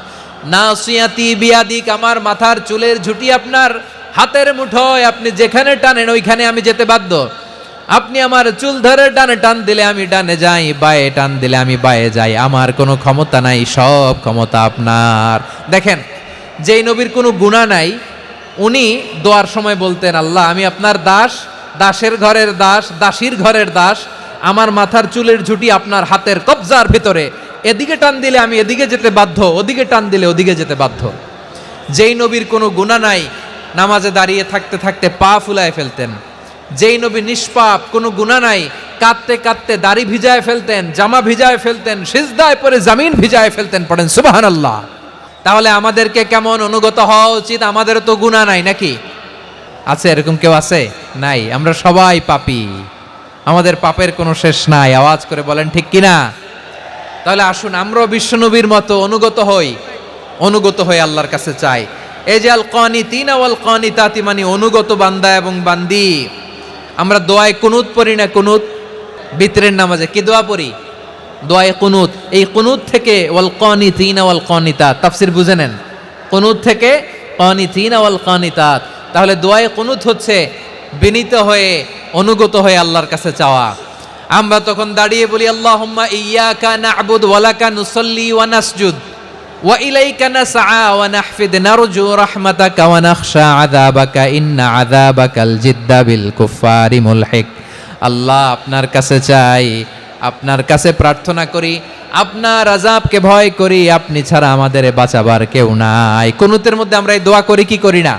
নাসিয়াতি বিয়াদিক, আমার মাথার চুলের ঝুঁটি আপনার হাতের মুঠোয়, আপনি যেখানে টানেন ওইখানে আমি যেতে বাধ্য। আপনি আমার চুল ধরে ডানে টান দিলে আমি ডানে যাই, বায়ে টান দিলে আমি বায়ে যাই। আমার কোনো ক্ষমতা নাই, সব ক্ষমতা আপনার। দেখেন, যেই নবীর কোনো গুনাহ নাই, উনি দোয়ার সময় বলতেন, আল্লাহ আমি আপনার দাস, দাসের ঘরের দাস, দাসীর ঘরের দাস। আমার মাথার চুলের ঝুঁটি আপনার হাতের কবজার ভিতরে, এদিকে টান দিলে আমি এদিকে যেতে বাধ্য, ওদিকে টান দিলে ওদিকে যেতে বাধ্য। যেই নবীর কোনো গুনাহ নাই, নামাজে দাঁড়িয়ে থাকতে থাকতে পা ফুলায় ফেলতেন। যেই নবী নিষ্পাপ, কোনো গুনাহ নাই, কাঁদতে কাঁদতে দাড়ি ভিজায় ফেলতেন, জামা ভিজায় ফেলতেন, সিজদায় পড়ে জমিন ভিজায় ফেলতেন। পড়েন সুবহানাল্লাহ। তাহলে আমাদেরকে কেমন অনুগত হওয়া উচিত? আমাদের তো গুনাহ নাই নাকি? আছে এরকম কেউ? আছে? নাই। আমরা সবাই পাপী, আমাদের পাপের কোনো শেষ নাই। আওয়াজ করে বলেন ঠিক কিনা? তাহলে আসুন আমরাও বিশ্বনবীর মতো অনুগত হই, অনুগত হয়ে আল্লাহর কাছে চাই। এই যে আল কানিতিনা ওয়াল কানিতাতি মানে অনুগত বান্দা এবং বান্দি। আমরা দোয়ায় কুনুত পড়ি না? কুনুত বিতরের নামাজে কি দোয়া পড়ি? দোয়ায়ে কুনুত। এই কুনুত থেকে ওয়াল কানিতিনা ওয়াল কানিতাত তাফসীর বুঝে নেন। কুনুত থেকে কানিতিনা ওয়াল কানিতাত, তাহলে দোয়ায়ে কুনুত হচ্ছে বিনীত হয়ে অনুগত হয়ে আল্লাহর কাছে চাওয়া। আমরা তখন দাঁড়িয়ে বলি আল্লাহুম্মা ইয়্যাকা না'বুদু ওয়া লাকা নুসাল্লি ওয়া নাসজুদ ওয়া ইলাইকা নাসআ ওয়া নাহফিদ নারজু রাহমাতাকা ওয়া নাখশা আযাবাকা ইন্না আযাবাকাল জিদ্দা বিল কুফফারি মুলহিক। আল্লাহ, আপনার কাছে চাই, আপনার কাছে প্রার্থনা করি, আপনার আযাবকে ভয় করি, আপনি ছাড়া আমাদের বাঁচাবার কেউ নাই। কুনুতের মধ্যে আমরা এই দোয়া করি কি করি না?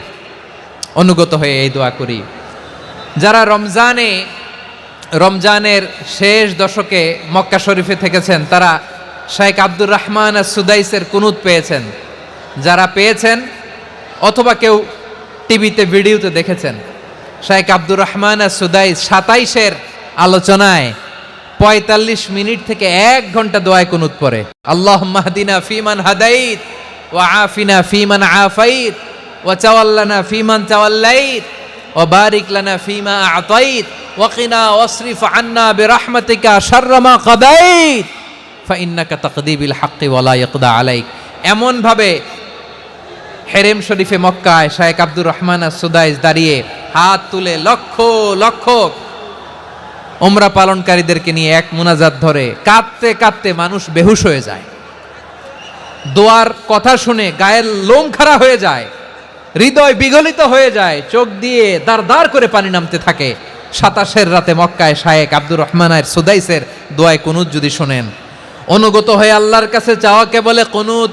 অনুগত হয়ে এই দোয়া করি। যারা রমজানের শেষ দশকে মক্কা শরীফে থেকেছেন তারা শেখ আব্দুর রহমান সুদাইসের কুনুত পেয়েছেন। যারা পেয়েছেন অথবা কেউ টিভিতে ভিডিওতে দেখেছেন, শেখ আব্দুর রহমান সুদাইস 27-এর আলোচনায় 45 মিনিট থেকে 1 ঘন্টা দোয়ায় কুনুত পড়ে। আল্লাহুম্মা হদিনা ফিমান হাদাইত ওয়া আফিনা ফিমান আফাইত ওয়া তাওয়াল্লানা ফিমান তাওয়াল্লাইত ওয়া বারিক লানা ফিমা আ'তাইত ওয়া কিনা ওয়াসরিফ আন্না বিরহমাতিকা শাররা মা কাদাইত ফাইন্নাকা তাকদি বিল হাক্কি ওয়া লা ইয়াকদা আলাইক। এমন ভাবে হেরেম শরীফে মক্কায় শেখ আব্দুর রহমান সুদাইস দাঁড়িয়ে হাত তুলে লক্ষ লক্ষ উমরা পালনকারীদেরকে নিয়ে এক মুনাজাত ধরে কাঁদতে কাঁদতে মানুষ বেহুশ হয়ে যায়। দোয়ার কথা শুনে গায়ের লোম খাড়া হয়ে যায়, হৃদয় বিগলিত হয়ে যায়, চোখ দিয়ে দাঁড় দাঁড় করে পানি নামতে থাকে। 27-এর রাতে মক্কায় শেখ আব্দুর রহমান সুদাইসের দোয়ায় কুনুত যদি শোনেন, অনুগত হয়ে আল্লাহর কাছে চাওয়াকে বলে কুনুত।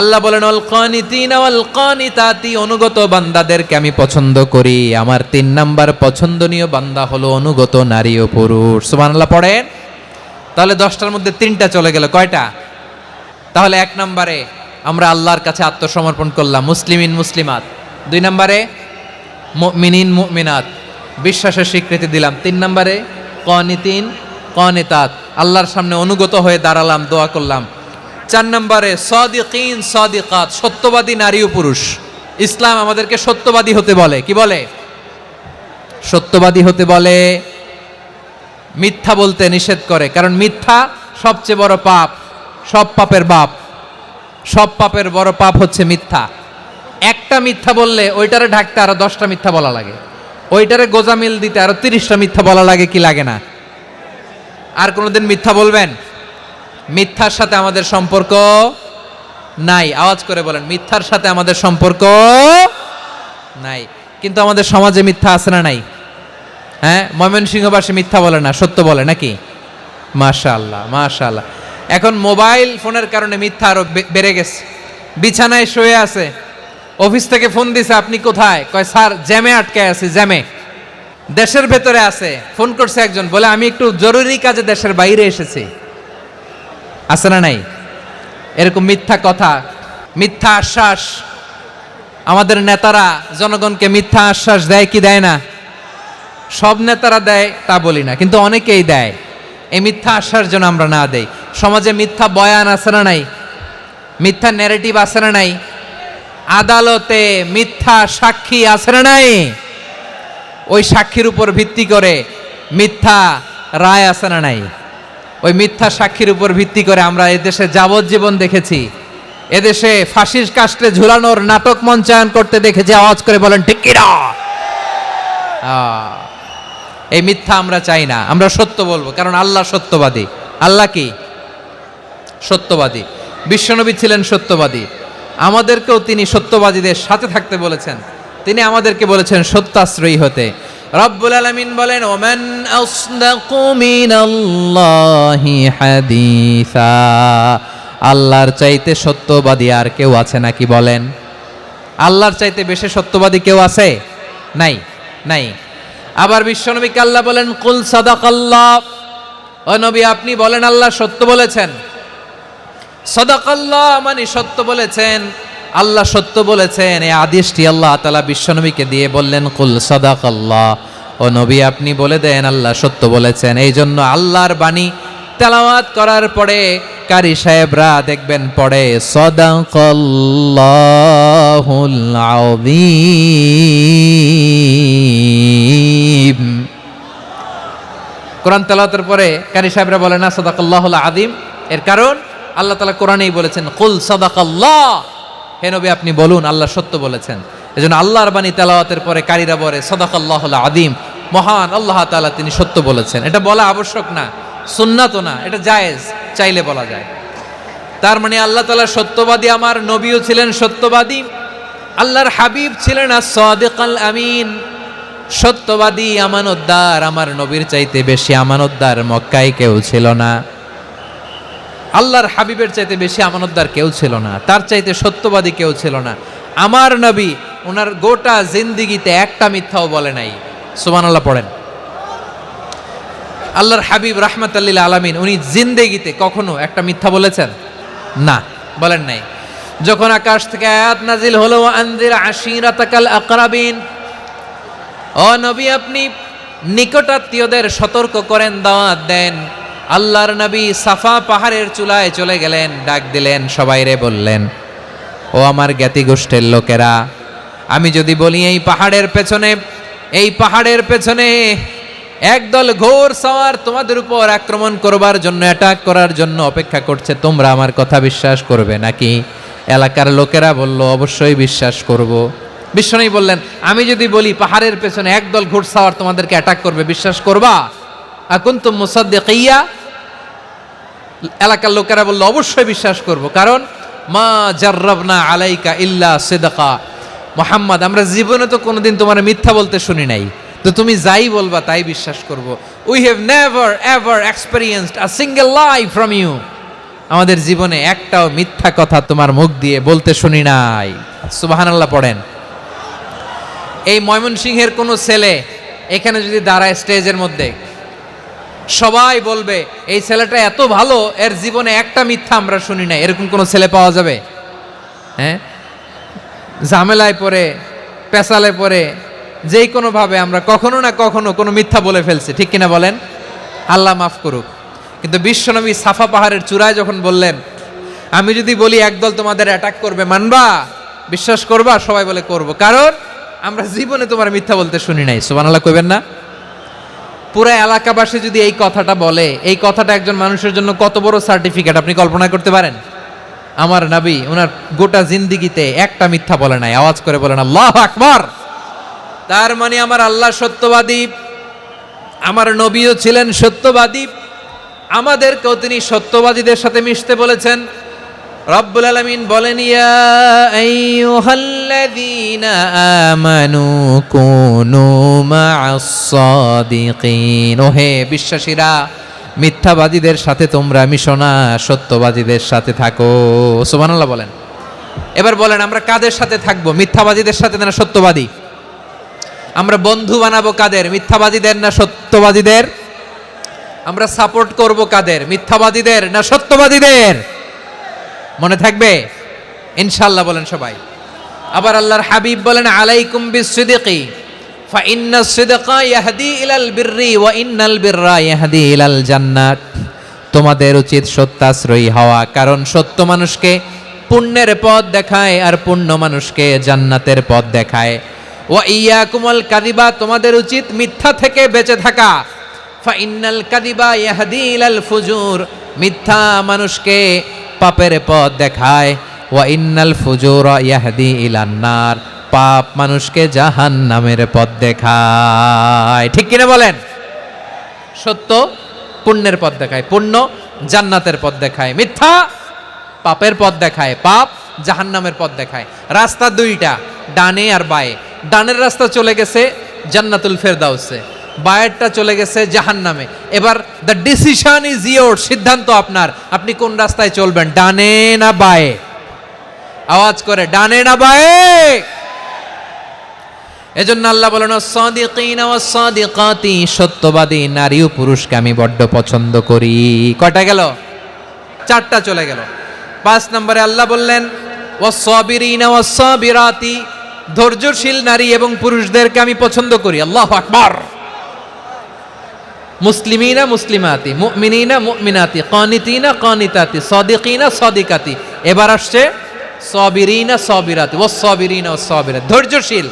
আল্লাহ বলেন আল কানিতিনা ওয়াল কানিতাতি, অনুগত বান্দাদেরকে আমি পছন্দ করি। আমার 3 নাম্বার পছন্দনীয় বান্দা হলো অনুগত নারী ও পুরুষ। সুবহানাল্লাহ পড়েন। তাহলে 10টার মধ্যে 3টা চলে গেল, কয়টা? তাহলে 1 নম্বরে আমরা আল্লাহর কাছে আত্মসমর্পণ করলাম, মুসলিমিন মুসলিমাত। 2 নম্বরে মুমিনিন মুমিনাত, বিশ্বাসের স্বীকৃতি দিলাম। 3 নম্বরে কানিতিন কানিতাত, আল্লাহর সামনে অনুগত হয়ে দাঁড়ালাম, দোয়া করলাম। 4 নম্বরে সাদিকিন সাদিকাত, সত্যবাদী নারী ও পুরুষ। ইসলাম আমাদেরকে সত্যবাদী হতে বলে। কি বলে? সত্যবাদী হতে বলে, মিথ্যা বলতে নিষেধ করে। কারণ মিথ্যা সবচেয়ে বড় পাপ, সব পাপের বাপ। সব পাপের বড় পাপ হচ্ছে মিথ্যা। একটা মিথ্যা বললে ওইটারে ঢাকতে আরো 10টা মিথ্যা বলা লাগে, ওইটারে গোজামিল দিতে আরো 30টা মিথ্যা বলা লাগে, কি লাগে না? আর কোনোদিন মিথ্যা বলবেন? মিথ্যার সাথে আমাদের সম্পর্ক নাই। আওয়াজ করে বলেন, মিথ্যার সাথে আমাদের সম্পর্ক নাই। কিন্তু আমাদের সমাজে মিথ্যা আছে না নাই? হ্যাঁ, ময়মনসিংহবাসী মিথ্যা বলে না, সত্য বলে নাকি? মাশাআল্লাহ মাশাআল্লাহ। এখন মোবাইল ফোনের কারণে মিথ্যা আরো বেড়ে গেছে। বিছানায় শুয়ে আছে, অফিস থেকে ফোন দিছে, আপনি কোথায়? কয় স্যার জ্যামে আটকে আছি, জ্যামে। দেশের ভেতরে আছে, ফোন করছে একজন, বলে আমি একটু জরুরি কাজে দেশের বাইরে এসেছি। আছে না নাই? এরকম মিথ্যা কথা, মিথ্যা আশ্বাস। আমাদের নেতারা জনগণকে মিথ্যা আশ্বাস দেয় কি দেয় না? সব নেতারা দেয় তা বলি না, কিন্তু অনেকেই দেয়। এই মিথ্যা আশ্বাস যেন আমরা না দেই। সমাজে মিথ্যা বয়ান আছে না নাই? মিথ্যা ন্যারেটিভ আছে না নাই? আদালতে মিথ্যা সাক্ষী আছে না নাই? ওই সাক্ষীর উপর ভিত্তি করে মিথ্যা রায় আছে না নাই? ওই মিথ্যা সাক্ষীর উপর ভিত্তি করে আমরা এদেশে যাবজ্জীবন দেখেছি, এদেশে ফাঁসির কাস্টে ঝুলানোর নাটক মঞ্চায়ন করতে দেখেছি। আওয়াজ করে বলেন ঠিক কি না? এই মিথ্যা আমরা চাই না, আমরা সত্য বলবো, কারণ আল্লাহ সত্যবাদী। আল্লাহ কি? সত্যবাদী। বিশ্বনবী ছিলেন সত্যবাদী, আমাদেরকেও তিনি সত্যবাদীদের সাথে থাকতে বলেছেন। তিনি আমাদেরকে বলেছেন সত্যাশ্রয়ী হতে। রব্বুল আলামিন বলেন ওমান আসদাকু মিনাল্লাহি হাদিসা, আল্লাহর চাইতে সত্যবাদী আর কেউ আছে নাকি বলেন? আল্লাহর চাইতে বেশি সত্যবাদী কেউ আছে? নাই, নাই। আবার বিশ্বনবীকে আল্লাহ বলেন কুল সাদাকাল্লাহ, ও নবী আপনি বলেন আল্লাহ সত্য বলেছেন। সাদাকাল্লাহ মানে সত্য বলেছেন, আল্লাহ সত্য বলেছেন। এই আদেশটি আল্লাহ তাআলা বিশ্বনবীকে দিয়ে বললেন কুল সাদাকাল্লাহ, ও নবী আপনি বলে দেন আল্লাহ সত্য বলেছেন। এই জন্য আল্লাহর বাণী তেলাওয়াত করার পরে কারি সাহেবরা দেখবেন পড়ে সাদাকাল্লাহুল আযীম। কোরআন তেলাওয়াতের পরে কারি সাহেবরা বলে না সাদাকাল্লাহুল আযীম, এর কারণ আল্লাহ তাআলা কোরআনেই বলেছেন কুল সাদাকাল্লাহ, হে নবী আপনি বলুন আল্লাহ সত্য বলেছেন। এজন্য আল্লাহর বাণী তেলাওয়াতের পরে কারীরা বলে সাদাকাল্লাহুল আযীম, মহান আল্লাহ তাআলা তিনি সত্য বলেছেন। এটা বলা আবশ্যক না, সুন্নাতও না, এটা জায়েজ, চাইলে বলা যায়। তার মানে আল্লাহ তাআলা সত্যবাদী, আমার নবীও ছিলেন সত্যবাদী, আল্লাহর হাবিব ছিলেন as-সাদিকাল আমিন, সত্যবাদী আমানতদার। আমার নবীর চাইতে বেশি আমানতদার মক্কায় কেউ ছিল না, আল্লাহর হাবিবের চাইতে বেশি আমানতদার কেউ ছিল না, তার চাইতে সত্যবাদী কেউ ছিল না। আমার নবী ওনার গোটা জিন্দিগিতে একটা মিথ্যাও বলে নাই। সুবহানাল্লাহ পড়েন। আল্লাহর হাবিব রাহমাতাল লিল আলামিন উনি জিন্দেগিতে কখনো একটা মিথ্যা বলেছেন? না, বলেন নাই। যখন আকাশ থেকে আয়াত নাজিল হলো ওয়া আনজির আশিরাতাকাল আকরাবিন, ও নবী আপনি নিকটাত্মীয়দের সতর্ক করেন, দাওয়াত দেন। আল্লাহর নবী সাফা পাহাড়ের চূড়ায় চলে গেলেন, ডাক দিলেন, সবাইরে বললেন, ও আমার জ্ঞাতি গোষ্ঠীর লোকেরা, আমি যদি বলি এই পাহাড়ের পেছনে একদল ঘোর সওয়ার তোমাদের উপর আক্রমণ করবার জন্য, অ্যাটাক করার জন্য অপেক্ষা করছে, তোমরা আমার কথা বিশ্বাস করবে নাকি? এলাকার লোকেরা বলল, অবশ্যই বিশ্বাস করব। বিশ্বনবী বললেন, আমি যদি বলি পাহাড়ের পেছনে একদল ঘোর সওয়ার তোমাদেরকে অ্যাটাক করবে, বিশ্বাস করবা? আকুনতুম মুসাদ্দিকিয়া? এলাকার লোকেরা বলল, অবশ্যই বিশ্বাস করব, কারণ মা জাররাবনা আলাইকা ইল্লা সিদকা, মুহাম্মদ আমরা জীবনে তো কোনোদিন তোমার মিথ্যা বলতে শুনি নাই, তো তুমি যাই বলবা তাই বিশ্বাস করব। We have never ever experienced a single lie from you, আমাদের জীবনে একটাও মিথ্যা কথা তোমার মুখ দিয়ে বলতে শুনি নাই। সুবহানাল্লাহ পড়েন। এই ময়মনসিংহের কোনো ছেলে এখানে যদি দাঁড়ায় স্টেজের মধ্যে, সবাই বলবে এই ছেলেটা এত ভালো, এর জীবনে একটা মিথ্যা আমরা শুনি নাই, এরকম কোন ছেলে পাওয়া যাবে? হ্যাঁ, ঝামেলায় পড়ে, পেশালে পড়ে, যেই কোনো ভাবে আমরা কখনো না কখনো কোনো মিথ্যা বলে ফেলছি, ঠিক কিনা বলেন? আল্লাহ মাফ করুক। কিন্তু বিশ্বনবী সাফা পাহাড়ের চূড়ায় যখন বললেন, আমি যদি বলি একদল তোমাদের অ্যাটাক করবে, মানবা, বিশ্বাস করবা? সবাই বলে করব, কারণ আমরা জীবনে তোমার মিথ্যা বলতে শুনি নাই। সুবহানাল্লাহ কইবেন না? পুরো এলাকাবাসী যদি এই কথাটা বলে, এই কথাটা একজন মানুষের জন্য কত বড় সার্টিফিকেট আপনি কল্পনা করতে পারেন? আমার নবী ওনার গোটা জিন্দিগিতে একটা মিথ্যা বলে নাই। আওয়াজ করে বলেন আল্লাহু আকবার। তার মানে আমার আল্লাহ সত্যবাদী, আমার নবীও ছিলেন সত্যবাদী, আমাদেরকেও তিনি সত্যবাদীদের সাথে মিশতে বলেছেন। রব্বুল আলামিন বলেন, ইয়া আইয়ুহাল্লাযীনা আমানু কুনু মা'আস সাদিকিন, ওহে বিশ্বাসীরা, মিথ্যাবাদীদের সাথে তোমরা মিশো না, সত্যবাদীদের সাথে থাকো। সুবহানাল্লাহ বলেন। এবার বলেন, আমরা কাদের সাথে থাকবো? মিথ্যাবাদীদের সাথে না সত্যবাদী? আমরা বন্ধু বানাবো কাদের? মিথ্যাবাদীদের না সত্যবাদীদের? আমরা সাপোর্ট করব কাদের? মিথ্যাবাদীদের না সত্যবাদীদের? মনে থাকবে ইনশাআল্লাহ, বলেন সবাই। আবার আল্লাহর হাবিব বলেন, আলাইকুম বিসসিদকি ফা ইন্নাস সিদকা ইয়াহদি ইলাল বিররি ওয়া ইন্নাল বিররা ইয়াহদি ইলাল জান্নাত। তোমাদের উচিত সত্যাশ্রয়ী হওয়া, কারণ সত্য মানুষকে পুণ্যের পথ দেখায় আর পুণ্য মানুষকে জান্নাতের পথ দেখায়। ওয়া ইয়াকুমুল কাযিবা, তোমাদের উচিত মিথ্যা থেকে বেঁচে থাকা। ফা ইন্নাল কাযিবা ইয়াহদি ইলাল ফুজুর, মিথ্যা মানুষকে পাপের পথ দেখায়। ওয়া ইন্নাল ফুজুরা ইয়াহদি ইলান নার, পাপ মানুষকে জাহান্নামের পথ দেখায়। ঠিক কিনা বলেন? সত্য পুণ্যের পথ দেখায়, পুণ্য জান্নাতের পথ দেখায়, মিথ্যা পাপের পথ দেখায়, পাপ জাহান্নামের পথ দেখায়। রাস্তা দুইটা, ডানে আর বায়ে। ডানের রাস্তা চলে গেছে জান্নাতুল ফেরদাউসে, বায়েরটা চলে গেছে জাহান্নামে। এবার দ্য ডিসিশন ইজ ইয়োর, সিদ্ধান্ত আপনার, আপনি কোন রাস্তায় চলবেন, ডানে না বায়ে? আওয়াজ করে, ডানে না বায়ে? এজন্য আল্লাহ বলেন, সাদিকিনা ওয়াস সাদিকাতি, সত্যবাদী নারী ও পুরুষকে আমি বড্ড পছন্দ করি। কয়টা গেল? চারটা চলে গেল। 5 নম্বরে আল্লাহ বললেন, ওয়াস সাবিরিনা ওয়াস সাবিরাতি, ধৈর্যশীল নারী এবং পুরুষদেরকে আমি পছন্দ করি। আল্লাহু আকবার। মুসলিমিনা মুসলিমাতি, মুমিনিনা মুমিনাতি, কানিতিনা কানিতাতি, সাদিকিনা সাদিকাতি। এবার আসছে সাবিরিনা সাবিরাতি, ওয়াস সাবিরিনা ওয়াস সাবিরাত, ধৈর্যশীল।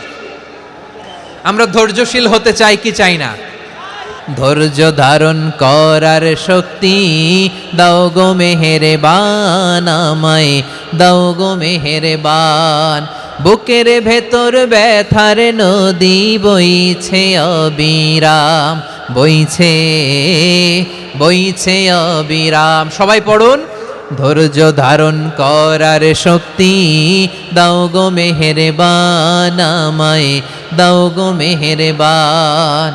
আমরা ধৈর্যশীল হতে চাই কি চাই না? ধৈর্য ধারণ করার শক্তি দাও গো মেহেরবান, আমায় দাও গো মেহেরবান। বুকের ভেতর ব্যথার নদী বইছে অবিরাম, বইছে বইছে অবিরাম। সবাই পড়ুন, ধৈর্য ধারণ করার শক্তি দাও গো মেহেরবান, আমায় দাও গো মেহেরবান।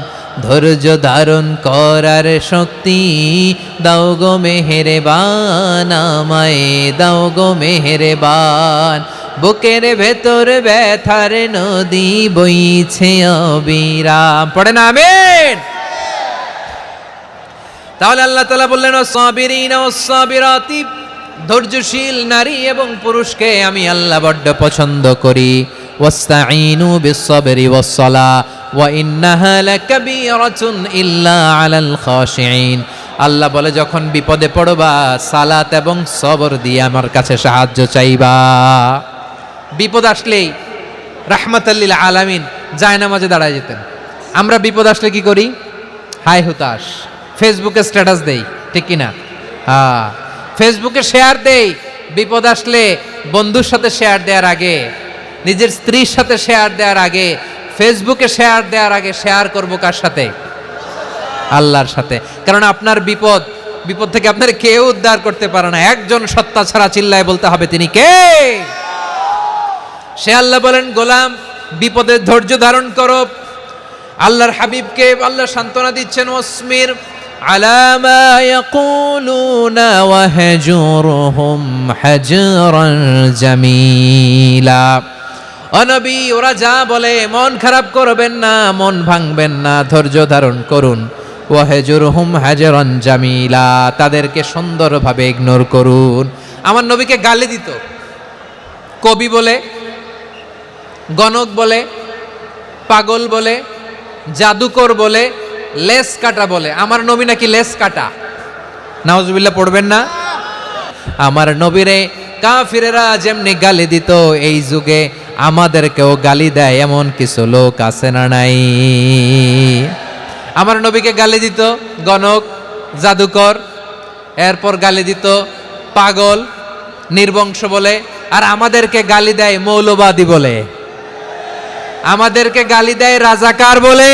ধৈর্য ধারণ করার শক্তি দাও গো মেহেরবান, আমায় দাও গো মেহেরবান। বুকের ভেতর ব্যথার নদী বইছে অবিরাম। পড়েন আমিন। তাহলে আল্লাহ তাআলা বললেন সাবিরিনা ওয়াস-সাবিরাতি, ধৈর্যশীল নারী এবং পুরুষকে আমি আল্লাহ বড্ড পছন্দ করি। ওয়াস্তাঈনু বিস-সাবরি ওয়াস-সালাহ ওয়া ইন্নাহা লাকাবীরাতুন ইল্লা আলাল খাশিঈন। আল্লাহ বলে যখন বিপদে পড়বা সালাত এবং সবর দিয়ে আমার কাছে সাহায্য চাইবা। বিপদ আসলেই রাহমাতাল লিল আলামিন জায়নামাজে দাঁড়ায় যেতেন। আমরা বিপদ আসলে কি করি? হায় হুতাশ, ফেসবুকে স্ট্যাটাস দেই, ঠিক কিনা? হ্যাঁ, ফেসবুকে শেয়ার দেই। বিপদ আসলে বন্ধুর সাথে শেয়ার দেওয়ার আগে, নিজের স্ত্রীর সাথে শেয়ার দেওয়ার আগে, ফেসবুকে শেয়ার দেওয়ার আগে শেয়ার করবো কার সাথে? আল্লাহর সাথে। কারণ আপনার বিপদ থেকে আপনার কেউ উদ্ধার করতে পারে না, একজন সত্তা ছাড়া। চিল্লায় বলতে হবে তিনি কে? সে আল্লাহ বলেন, গোলাম বিপদে ধৈর্য ধারণ করো। আল্লাহর হাবিবকে আল্লাহ সান্ত্বনা দিচ্ছেন, ওয়াসমির আলা মা ইয়াকুলুনা ওয়াহজুরহুম হাজরান জামিলা। ও নবী, ওরা যা বলে মন খারাপ করবেন না, মন ভাঙবেন না, ধৈর্য ধারণ করুন। ওয়াহজুরহুম হাজরান জামিলা, তাদেরকে সুন্দরভাবে ইগনোর করুন। আমার নবীকে গালি দিত কবি বলে, গণক বলে, পাগল বলে, জাদুকর বলে, লেস কাটা বলে। আমার নবী নাকি লেস কাটা? নাউজুবিল্লাহ পড়বেন না? আমার নবীরে কাফিরেরা যেমনি গালি দিত, এই যুগে আমাদেরকেও গালি দেয় এমন কিছু লোক আছে না নাই? আমার নবীকে গালি দিত গণক, জাদুকর, এরপর গালি দিত পাগল, নির্বংশ বলে, আর আমাদেরকে গালি দেয় মৌলবাদী বলে, আমাদেরকে গালি দেয় রাজাকার বলে।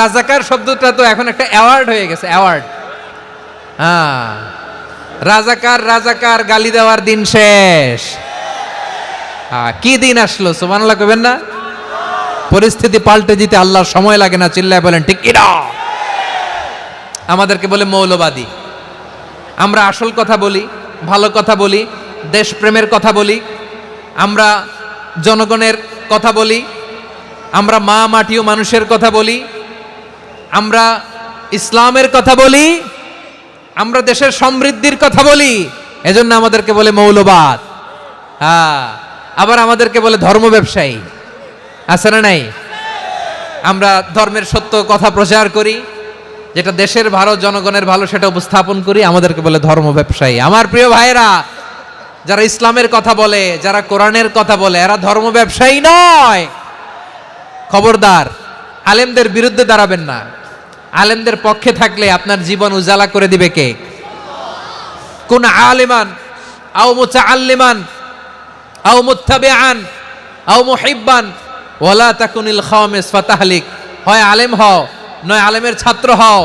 রাজাকার শব্দটা তো এখন একটা অ্যাওয়ার্ড হয়ে গেছে, অ্যাওয়ার্ড। রাজাকার রাজাকার গালি দেওয়ার দিন শেষ। কি দিন আসলো? সুবহানাল্লাহ কইবেন না? পরিস্থিতি পাল্টে দিতে আল্লাহর সময় লাগে না। চিল্লায় বলেন ঠিক কিনা? আমাদেরকে বলে মৌলবাদী। আমরা আসল কথা বলি, ভালো কথা বলি, দেশপ্রেমের কথা বলি, আমরা জনগণের কথা বলি, আমরা মা মাটি ও মানুষের কথা বলি, আমরা ইসলামের কথা বলি, আমরা দেশের সমৃদ্ধির কথা বলি। এজন্য আমাদেরকে বলে মৌলবাদ। আবার আমাদেরকে বলে ধর্ম ব্যবসায়ী। আছে না নাই? আমরা ধর্মের সত্য কথা প্রচার করি, যেটা দেশের ভালো, জনগণের ভালো, সেটা উপস্থাপন করি, আমাদেরকে বলে ধর্ম ব্যবসায়ী। আমার প্রিয় ভাইরা, যারা ইসলামের কথা বলে, যারা কোরআনের কথা বলে, এরা ধর্ম ব্যবসায়ী নয়। খবরদার, আলেমদের বিরুদ্ধে দাঁড়াবেন না। আলেমদের পক্ষে থাকলে আপনার জীবন উজালা করে দিবে কে? কোন আলিমান আও মুতাআল্লিমান আও মুত্তাবিআন আও মুহিব্বান ওয়ালা তাকুনিল খামিস ফাতাহলিক। হয় আলেম হও, নয় আলেমের ছাত্র হও,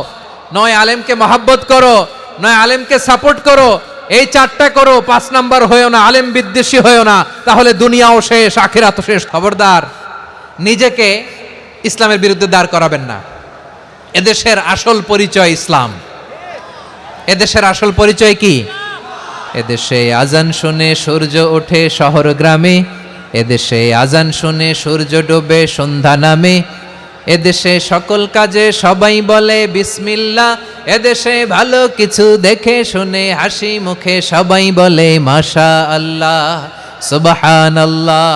নয় আলেমকে মহব্বত করো, নয় আলেমকে সাপোর্ট করো। এই চারটা করো, 5 নাম্বার হয়েও না, আলেম বিদ্বেষী হয়েও না, তাহলে দুনিয়াও শেষ, আখিরাতও শেষ। খবরদার, নিজেকে ইসলামের বিরুদ্ধে দাঁড় করাবেন না। এদেশের আসল পরিচয় ইসলাম। এদেশের আসল পরিচয় কি? এদেশে আজান শুনে সূর্য ওঠে শহর গ্রামে, এদেশে আজান শুনে সূর্য ডোবে সন্ধ্যা নামে, এদেশে সকল কাজে সবাই বলে বিসমিল্লাহ, এদেশে ভালো কিছু দেখে শুনে হাসি মুখে সবাই বলে মাশা আল্লাহ, সুবহানাল্লাহ,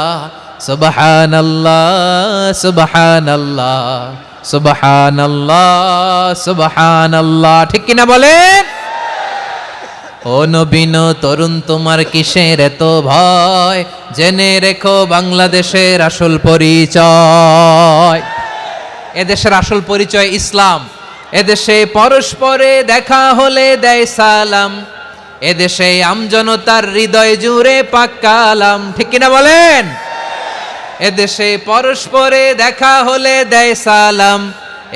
সুবহানাল্লাহ, সুবহানাল্লাহ, সুবহানাল্লাহ সুবহানাল্লাহ, ঠিক কিনা বলেন? ও নবীন তরুণ, তোমার কিসের এত ভয়? জেনে রেখো বাংলাদেশের আসল পরিচয়। এদেশের আসল পরিচয় ইসলাম। এদেশে পরস্পরে দেখা হলে দেয় সালাম, এদেশে আমজনতার হৃদয় জুড়ে পাক কালাম, ঠিক কিনা বলেন? এদেশে পরস্পরে দেখা হলে দেয় সালাম,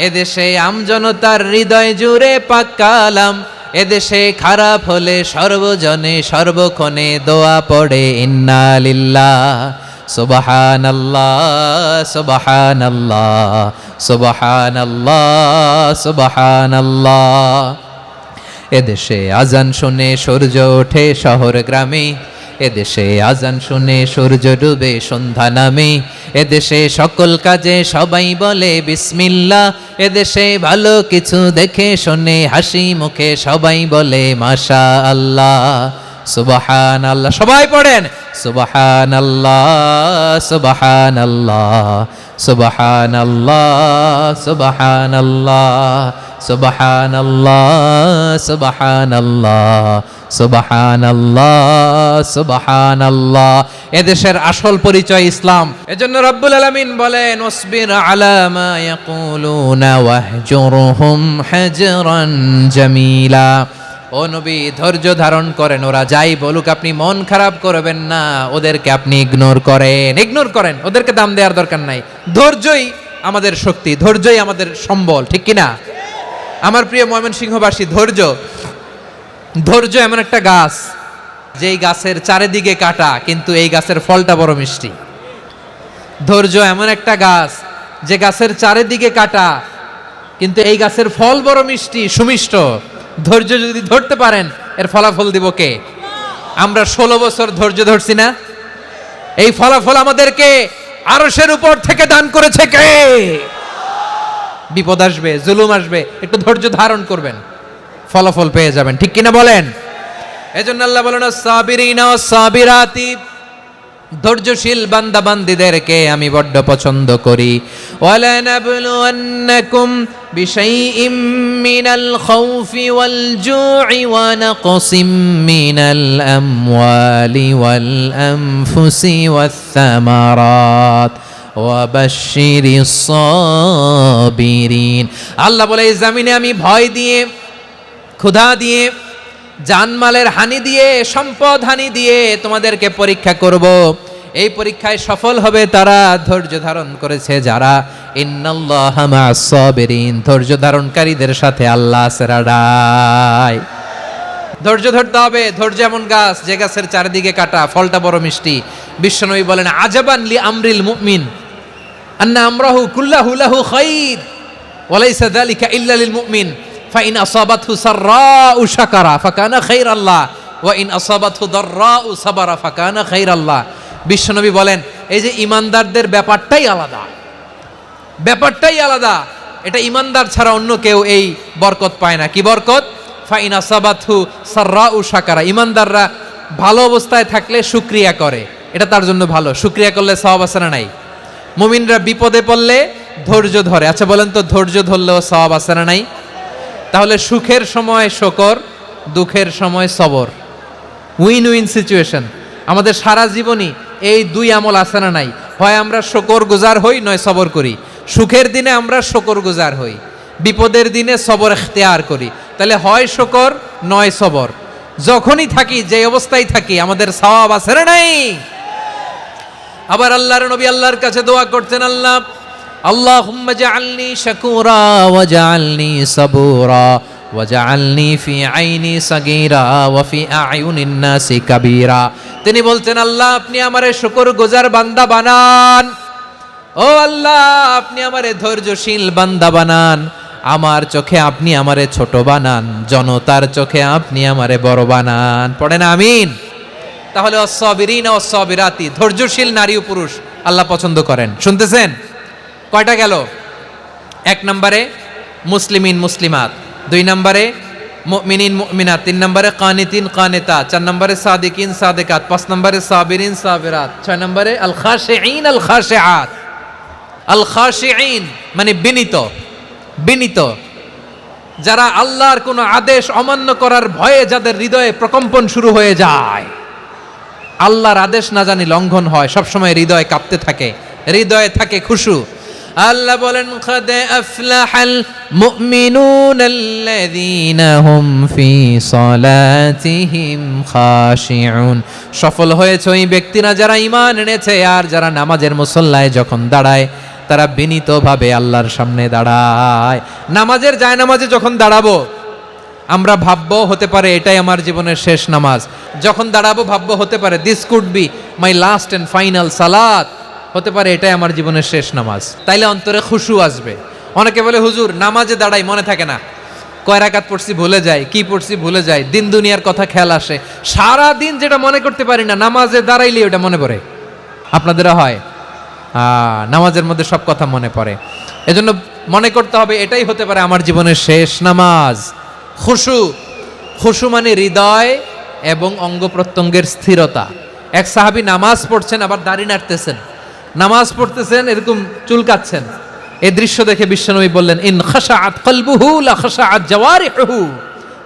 এদেশে আমজনতার হৃদয় জুড়ে পাক কালাম, এদেশে খারাপ হলে সর্বজনে সর্বক্ষণে দোয়া পড়ে ইন্না লিল্লাহ সুবহানাল্লাহ সুবহানাল্লাহ সুবহানাল্লাহ সুবহানাল্লাহ। এদেশে আজান শুনে সূর্য ওঠে শহর গ্রামে, এদেশে আজান শুনে সূর্য ডুবে সন্ধ্যা নামে, এদেশে সকল কাজে সবাই বলে বিসমিল্লাহ, এদেশে ভালো কিছু দেখে শুনে হাসি মুখে সবাই বলে মাশা আল্লাহ সুবহানাল্লাহ। সবাই পড়েন সুবহানাল্লাহ সুবহানাল্লাহ সুবহানাল্লাহ সুবহানাল্লাহ সুবহানাল্লাহ সুবহানাল্লাহ সুবহানাল্লাহ সুবহানাল্লাহ। এদেশের আসল পরিচয় ইসলাম। এজন্য রব্বুল আলামিন বলেন ওয়াসবির আলা মা ইয়াকুলুনা ওয়াহজুরহুম হাজরান জামিলা। ও নবী, ধৈর্য ধারণ করেন, ওরা যাই বলুক আপনি মন খারাপ করবেন না, ওদেরকে আপনি ইগনোর করেন, ওদেরকে দাম দেওয়ার দরকার নাই। ধৈর্যই আমাদের শক্তি, ধৈর্যই আমাদের সম্বল, ঠিক কিনা? আমার প্রিয় ময়মনসিংহবাসী, ধৈর্য এমন একটা গাছ, যেই গাছের চারিদিকে কাটা কিন্তু এই গাছের ফলটা বড় মিষ্টি। ধৈর্য এমন একটা গাছ, যে গাছের চারিদিকে কাটা কিন্তু এই গাছের ফল বড় মিষ্টি সুমিষ্ট। ধৈর্য যদি ধরতে পারেন, এর ফলাফল দিব কে? আমরা 16 বছর ধৈর্য ধরছি না? এই ফলাফল আমাদেরকে আরশের উপর থেকে দান করেছে কে? বিপদ আসবে, জুলুম আসবে, একটু ধৈর্য ধারণ করবেন, ফলাফল পেয়ে যাবেন, ঠিক কিনা বলেন? এজন্য আল্লাহ বলেন সাবিরিনা ওয়াস সাবিরাতি, ধৈর্যশীল বান্দা বান্দীদেরকে আমি বড্ড পছন্দ করি। ওয়ালা নাবলুওয়ান্নাকুম বিশাইইম মিনাল খাউফি ওয়াল জু'i ওয়া নাকসিম মিনাল আমওয়ালি ওয়াল আনফুসি ওয়াস সামারাত ওয়া বাশশিরিস সাবিরিন। আল্লাহ বলে এই জমিনে আমি ভয় দিয়ে, ক্ষুধা দিয়ে, জানমালের হানি দিয়ে, সম্পদ হানি দিয়ে তোমাদেরকে পরীক্ষা করব। এই পরীক্ষায় সফল হবে তারা, ধৈর্য ধারণ করেছে যারা। ইন্নাল্লাহা মা'আস সাবিরিন, ধৈর্য ধারণকারীদের সাথে আল্লাহ আছে রাডাই। ধৈর্য ধরতে হবে। ধৈর্য এমন গাছ, যে গাছের চারিদিকে কাটা, ফলটা বড় মিষ্টি। বিশ্বনবী বলেন আজাবান লি আমরিল মুমিন আন্না আমরাহু কুল্লাহু লাহু খাইর ওয়া লাইসা যালিকা ইল্লা লিল মুমিন ফাইন আসাবাতহু সাররাউ শাকারা ফাকানা খাইরাল্লাহ ওয়া ইন আসাবাতহু দাররাউ সাবারা ফাকানা খাইরাল্লাহ। বিশ্বনবী বলেন এই যে ইমানদারদের ব্যাপারটাই আলাদা, ব্যাপারটাই আলাদা। এটা ইমানদার ছাড়া অন্য কেউ এই বরকত পায় না। কি বরকত? ফাইন আসাবাতহু সাররাউ শাকারা। ইমানদাররা ভালো অবস্থায় থাকলে শুকরিয়া করে, এটা তার জন্য ভালো। শুকরিয়া করলে সওয়াব আছে না নাই? মুমিনরা বিপদে পড়লে ধৈর্য ধরে। আচ্ছা বলেন তো, ধৈর্য ধরলেও সওয়াব আছে না নাই? তাহলে সুখের সময় শুকর, দুঃখের সময় সবর, উইন উইন সিচুয়েশন। আমাদের সারা জীবনই এই দুই আমল আছে না নাই? হয় আমরা শুকর গুজার হই, নয় সবর করি। সুখের দিনে আমরা শুকর গুজার হই, বিপদের দিনে সবর ইখতিয়ার করি। তাহলে হয় শুকর নয় সবর। যখনই থাকি, যে অবস্থায় থাকি, আমাদের সওয়াব আছে না নাই? আবার আল্লাহর নবী আল্লাহর কাছে দোয়া করতেন, আল্লাহ আল্লাহুম্মা জাআলনি শাকুরা ওয়া জাআলনি সাবুরা ওয়া জাআলনি ফি আইনি সাগীরা ওয়া ফি আ'য়ুনিন নাসি কাবীরা। তিনি বলতেন আল্লাহ আপনি আমারে শুকরগুজার বান্দা বানান, ও আল্লাহ আপনি আমারে ধৈর্যশীল বান্দা বানান, আমার চোখে আপনি আমারে ছোট বানান, জনতার চোখে আপনি আমারে বড় বানান। পড়েন আমিন। তাহলে আস-সাবিরিনা ওয়াস-সাবিরাতি, ধৈর্যশীল নারী ও পুরুষ আল্লাহ পছন্দ করেন। শুনতেছেন? কয়টা গেল? 1 নম্বরে মুসলিমিন মুসলিমাত, 2 নম্বরে মুমিনিন মুমিনাত, 3 নম্বরে কানিতিন কানিতাত, 4 নম্বরে সাদিকিন সাদিকাত, 5 নম্বরে সাবিরিন সাবিরাত, 6 নম্বরে আল খাশিঈন আল খাশিআত। আল খাশিঈন মানে বিনীত, বিনীত, যারা আল্লাহর কোনো আদেশ অমান্য করার ভয়ে যাদের হৃদয়ে প্রকম্পন শুরু হয়ে যায়, আল্লাহর আদেশ না জানি লঙ্ঘন হয়, সবসময় হৃদয় কাঁপতে থাকে, হৃদয়ে থাকে খুশু। আল্লাহ বলেন কাদ আফলাহাল মুমিনুনাল্লাযীনা হুম ফি সালাতিহিম খাশিউন, সফল হয়েছে ওই ব্যক্তিরা যারা ঈমান এনেছে আর যারা নামাজের মুসল্লায় যখন দাঁড়ায় তারা বিনীতভাবে আল্লাহর সামনে দাঁড়ায়। নামাজের জায়নামাজে যখন দাঁড়াবো আমরা ভাববো হতে পারে এটাই আমার জীবনের শেষ নামাজ, যখন দাঁড়াবো ভাববো হতে পারে this could be my last and final সালাত, হতে পারে এটাই আমার জীবনের শেষ নামাজ। তাইলে অন্তরে খুশু আসবে। অনেকে বলে হুজুর নামাজে দাঁড়াই মনে থাকে না, কয় রাকাত পড়ছি ভুলে যাই, কি পড়ছি ভুলে যাই, দিন দুনিয়ার কথা খেয়াল আসে, সারা দিন যেটা মনে করতে পারি না নামাজে দাঁড়াইলে ওটা মনে পড়ে। আপনাদেরও হয়? নামাজের মধ্যে সব কথা মনে পড়ে। এজন্য মনে করতে হবে এটাই হতে পারে আমার জীবনের শেষ নামাজ। খুশু, খুশু মানে হৃদয় এবং অঙ্গ প্রত্যঙ্গের স্থিরতা। এক সাহাবী নামাজ পড়ছেন আবার দাড়ি নাড়তেছেন, নামাজ পড়তেছেন এরকম চুলকাচ্ছেন। এই দৃশ্য দেখে বিশ্বনবী বললেন ইন খাশাআত কলবুহু লা খাশাআত জাওয়ারিহু,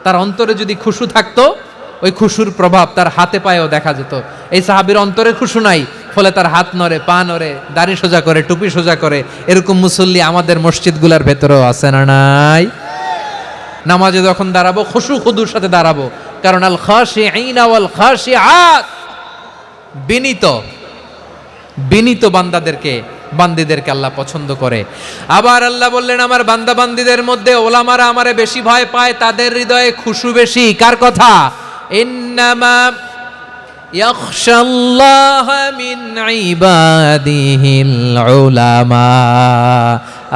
তার অন্তরে যদি খুশু থাকতো ওই খুশুর প্রভাব তার হাতে পায়েও দেখা যেত। এই সাহাবীর অন্তরে খুশু নাই, ফলে তার হাত নড়ে, পা নড়ে, দাড়ি সোজা করে, টুপি সোজা করে। এরকম মুসল্লি আমাদের মসজিদগুলোর ভেতরেও আছে না নাই? নামাজে যখন দাঁড়াবো খুশু খুদুর সাথে দাঁড়াবো, কারণ আল খাশিঈনা ওয়াল খাশিআত, বিনীত, বিনীত বান্দিদেরকে আল্লাহ পছন্দ করে। আবার আল্লাহ বললেন আমার বান্দা বান্দিদের মধ্যে ওলামারা আমারে বেশি ভয় পায়, তাদের হৃদয়ে খুশু বেশি। কার কথা? ইন্নামা ইয়াখশাল্লাহ মিন ইবাদিহিল উলামা,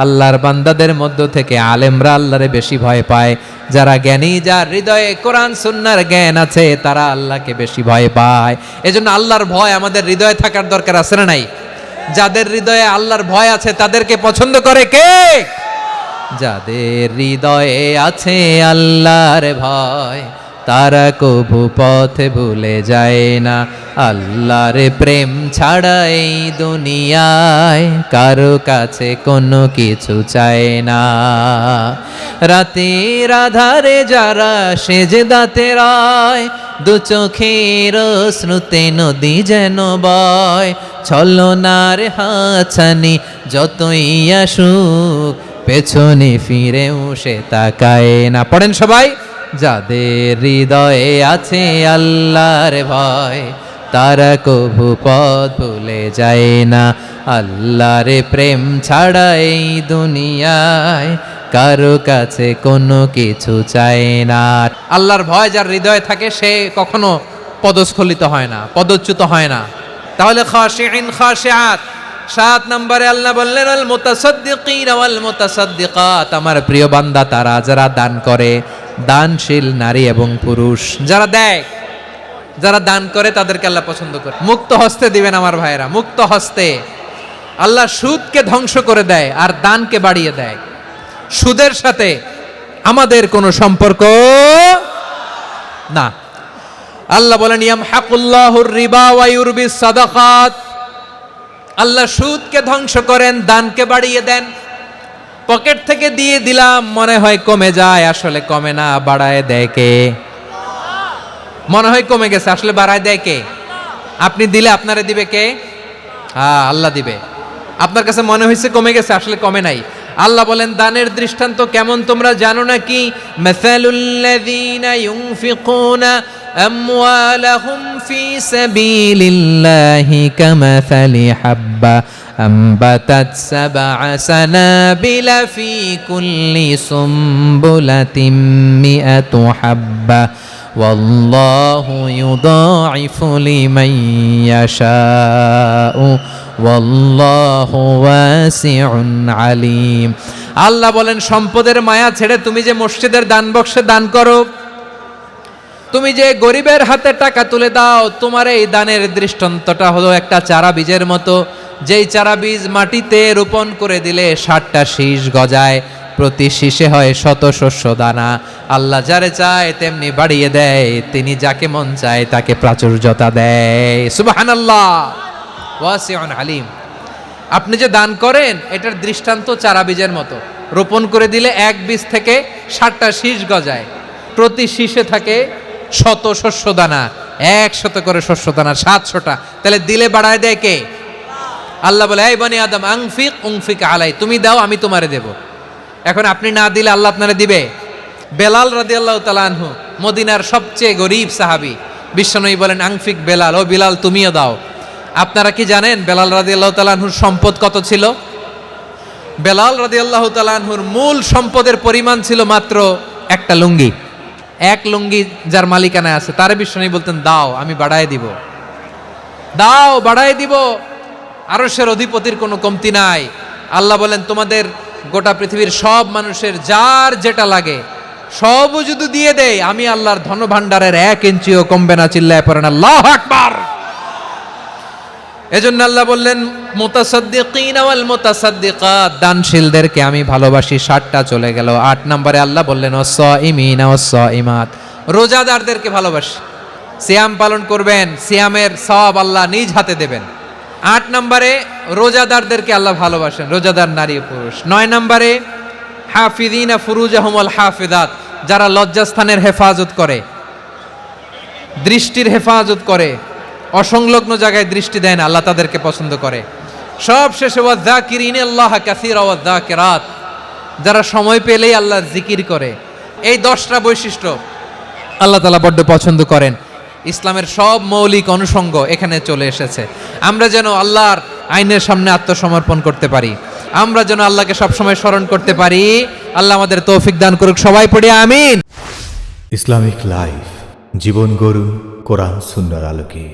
আল্লাহর বান্দাদের মধ্য থেকে আলেমরা আল্লাহরে বেশি ভয় পায়। যারা জ্ঞানী, যার হৃদয়ে কোরআন সুন্নাহর জ্ঞান আছে, তারা আল্লাহকে বেশি ভয় পায়। এজন্য আল্লাহর ভয় আমাদের হৃদয়ে থাকার দরকার আছে না নাই? যাদের হৃদয়ে আল্লাহর ভয় আছে তাদেরকে পছন্দ করে কে? যাদের হৃদয়ে আছে আল্লাহর ভয় তারা কবু পথে ভুলে যায় না। আল্লাহর প্রেম ছাড়া এই দুনিয়ায় কারো কাছে কোনো কিছু চায় না। রাতের আধারে যারা সেজদাতে রায়, দু চোখের শ্রুতে নদী যেন বয়, ছলনার হাতছানি যতই আসুক পেছনে ফিরেও সে তাকায় না। পড়েন সবাই, যাদের হৃদয়ে আছে আল্লাহর ভয় তারা কভু পথ ভুলে যায় না। আল্লাহর প্রেম ছাড়া এই দুনিয়ায় কারো কাছে কোনো কিছু চায় না। আল্লাহর ভয় যার হৃদয়ে থাকে সে কখনো পদস্খলিত হয় না, পদচ্যুত হয় না। তাহলে খাশিঈন খাশিআত। 7 নম্বরে আল্লাহ বললেন আল মুতাসাদ্দিকিন ওয়াল মুতাসাদ্দিকাত, আমার প্রিয় বান্দা তারা যারা দান করে, দানশীল নারী এবং পুরুষ যারা দেয়, যারা দান করে তাদেরকে আল্লাহ পছন্দ করে। মুক্ত হস্তে দিবেন আমার ভাইয়েরা, মুক্ত হস্তে। আল্লাহ সুদকে ধ্বংস করে দেয় আর দানকে বাড়িয়ে দেয়। সুদের সাথে আমাদের কোনো সম্পর্ক না। আল্লাহ বলেন ইয়ামহাকুল্লাহুর রিবা ওয়া ইউরবিস সাদাকাত, আল্লাহ সুদকে ধ্বংস করেন, দানকে বাড়িয়ে দেন। পকেট থেকে দিয়ে দিলাম মনে হয় কমে যায়, আসলে কমে না, বাড়ায় দেয় কে? মনে হয় কমে গেছে, আসলে বাড়ায় দেয় কে? আপনি দিলে আপনারে দিবে কে? আল্লাহ দিবে। আপনার কাছে মনে হয়েছে কমে গেছে, আসলে কমে নাই। আল্লাহ বলেন দানের দৃষ্টান্ত কেমন তোমরা জানো নাকি? মাসালুল্লাযীনা ইউনফিকুনা আমওয়ালাহুম ফি সাবিলিল্লাহি কামাসালি হাব্বা أنبتت 7 سنابل في كل سنبلة 100 حبة والله يضاعف لمن يشاء والله واسع عليم। আল্লাহ বলেন সম্পদের মায়া ছেড়ে তুমি যে মসজিদের দান বক্সে দান করো, তুমি যে গরিবের হাতে টাকা তুলে দাও, তোমার এই দানের দৃষ্টান্তটা হলো একটা চারা বীজের মতো। যেই চারা বীজ মাটিতে রোপণ করে দিলে 60টা শীষ গজায়, প্রতি শীষে হয় 100 শস্য দানা। আল্লাহ যারে চায় তেমনি বাড়িয়ে দেয়, তিনি যাকে মন চায় তাকে প্রাচুর্যতা দেয়। সুবহানাল্লাহ, ওয়াসিউন আলিম। আপনি যে দান করেন এটার দৃষ্টান্ত চারা বীজের মতো, রোপণ করে দিলে এক বীজ থেকে 60টা শীষ গজায়, প্রতি শীষে থাকে 100 শস্য দানা, 100 করে শস্য দানা 700টা। তাহলে দিলে বাড়ায় দেয় কে? আল্লাহ বলে, এই বনি আদম আনফিক উনফিক আলাই, তুমি দাও আমি তোমারে দেব। এখন আপনি না দিলে আল্লাহ আপনারে দিবে? বেলাল রাদিয়াল্লাহু তাআলা আনহু মদিনার সবচেয়ে গরীব সাহাবী, বিশ্বনবী বলেন আনফিক বেলাল, ও বিলাল তুমিও দাও। আপনারা কি জানেন বেলাল রাদিয়াল্লাহু তাআলা আনহুর সম্পদ কত ছিল? বেলাল রাদিয়াল্লাহু তাআলা আনহুর মূল সম্পদের পরিমাণ ছিল মাত্র একটা লুঙ্গি। এক লুঙ্গি যার মালিকানায় আছে তারে বিশ্বনবী বলতেন, দাও আমি বাড়ায় দিব, দাও বাড়ায় দিব। আরশের অধিপতির কোনো কমতি নাই। আল্লাহ বলেন, তোমাদের গোটা পৃথিবীর সব মানুষের যার যেটা লাগে সবও যদি দিয়ে দেয়, আমি আল্লাহর ধনভাণ্ডারের 1 ইঞ্চিও কমবে না। চিল্লায় পড়েন আল্লাহু আকবার। এজন্য আল্লাহ বললেন, মুতাসাদ্দিকিন ওয়াল মুতাসাদ্দিকাত, দানশীলদেরকে আমি ভালোবাসি। 60টা চলে গেল। 8 নম্বরে আল্লাহ বললেন, ওয়াস-সাইমিনা ওয়াস-সাইমাত, রোজাদারদেরকে ভালোবাসি। সিয়াম পালন করবেন, সিয়ামের সওয়াব আল্লাহ নিজ হাতে দেবেন। 8 নম্বরে রোজাদারদেরকে আল্লাহ ভালোবাসেন, রোজাদার নারী ও পুরুষ। 9 নম্বরে হাফিযিনা ফুরুজাহুম ওয়াল হাফিযাত, যারা লজ্জাস্থানের হেফাজত করে, দৃষ্টির হেফাজত করে, অসংলগ্ন জায়গায় দৃষ্টি দেয় না, আল্লাহ তাদেরকে পছন্দ করে। সব শেষে ওয়াযাকিরিনাল্লাহ কাসীরা ওয়াযাকিরাত, যারা সময় পেলেই আল্লাহর জিকির করে। এই 10টা বৈশিষ্ট্য আল্লাহ তাআলা বড্ড পছন্দ করেন। ইসলামের সব মৌলিক অনুষঙ্গ এখানে চলে এসেছে। আমরা যেন আল্লাহর আইনের সামনে আত্মসমর্পণ করতে পারি, আমরা যেন আল্লাহকে সবসময় স্মরণ করতে পারি। আল্লাহ আমাদের তৌফিক দান করুক। সবাই পড়ি আমিন। ইসলামিক লাইফ, জীবন গড়ুন কোরআন সুন্নাহর আলোকে।